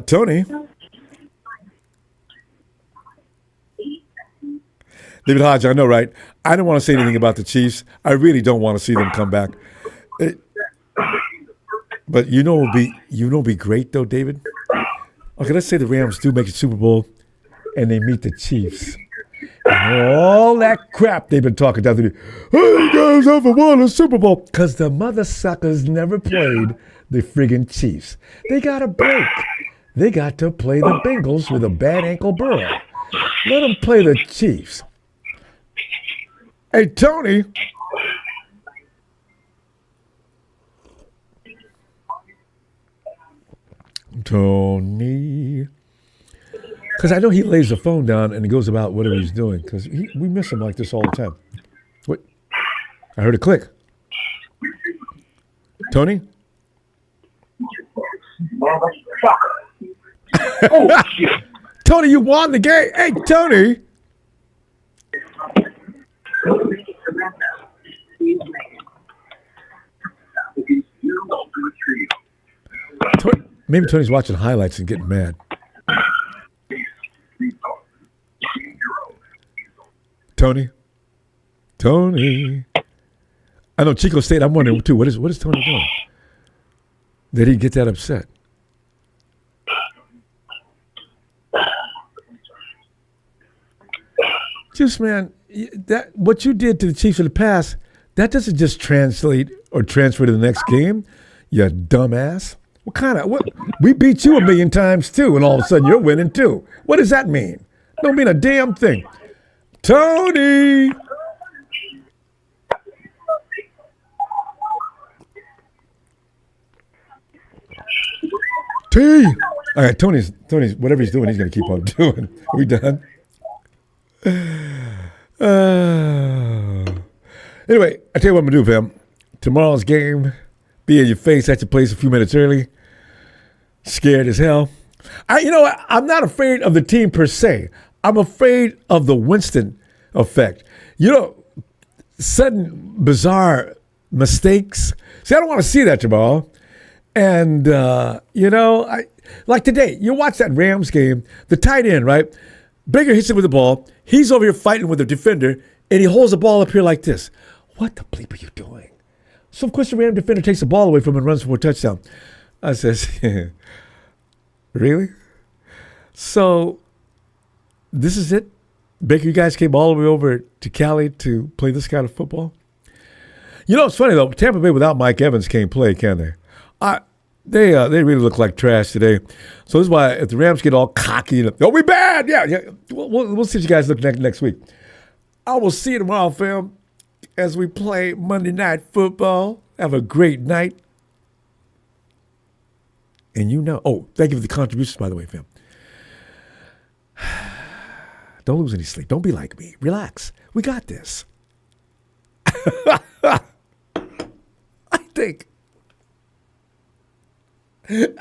Tony. David Hodge, I know, right? I don't want to say anything about the Chiefs. I really don't want to see them come back. But you know it'll be great though, David. Okay, let's say the Rams do make the Super Bowl and they meet the Chiefs. And all that crap they've been talking down the hey, you guys haven't won a Super Bowl. Because the mother suckers never played the friggin' Chiefs. They got a break. They got to play the Bengals with a bad ankle Burrow. Let them play the Chiefs. Hey, Tony. Tony. Because I know he lays the phone down and he goes about whatever he's doing. Because we miss him like this all the time. What? I heard a click. Tony? Oh, Tony, you won the game. Hey, Tony. Maybe Tony's watching highlights and getting mad. Tony. I know Chico State. I'm wondering too. What is Tony doing? Did he get that upset? Just man, that what you did to the Chiefs in the past, that doesn't just translate or transfer to the next game. You dumbass. What? We beat you 1,000,000 times too, and all of a sudden you're winning too. What does that mean? Don't mean a damn thing. Tony. T. All right, Tony's whatever he's doing, he's gonna keep on doing. Are we done? Anyway, I tell you what I'm gonna do, fam. Tomorrow's game, be in your face at your place a few minutes early. Scared as hell. I'm not afraid of the team per se. I'm afraid of the Winston effect. Sudden, bizarre mistakes. See, I don't want to see that tomorrow. And, like today, you watch that Rams game, the tight end, right? Baker hits him with the ball. He's over here fighting with the defender, and he holds the ball up here like this. What the bleep are you doing? So, of course, the Ram defender takes the ball away from him and runs for a touchdown. I says, really? So, this is it? Baker, you guys came all the way over to Cali to play this kind of football? It's funny, though. Tampa Bay without Mike Evans can't play, can they? They really look like trash today. So this is why if the Rams get all cocky, we bad. Yeah. We'll see what you guys look next week. I will see you tomorrow, fam, as we play Monday Night Football. Have a great night. And thank you for the contributions, by the way, fam. Don't lose any sleep. Don't be like me. Relax. We got this. I think. Niner!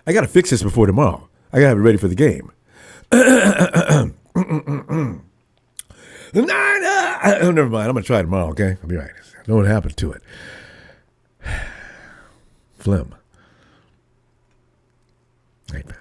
I got to fix this before tomorrow. I got to have it ready for the game. Niner! Never mind. I'm going to try it tomorrow, okay? I'll be right. I know what happened to it. Phlegm. Right, man.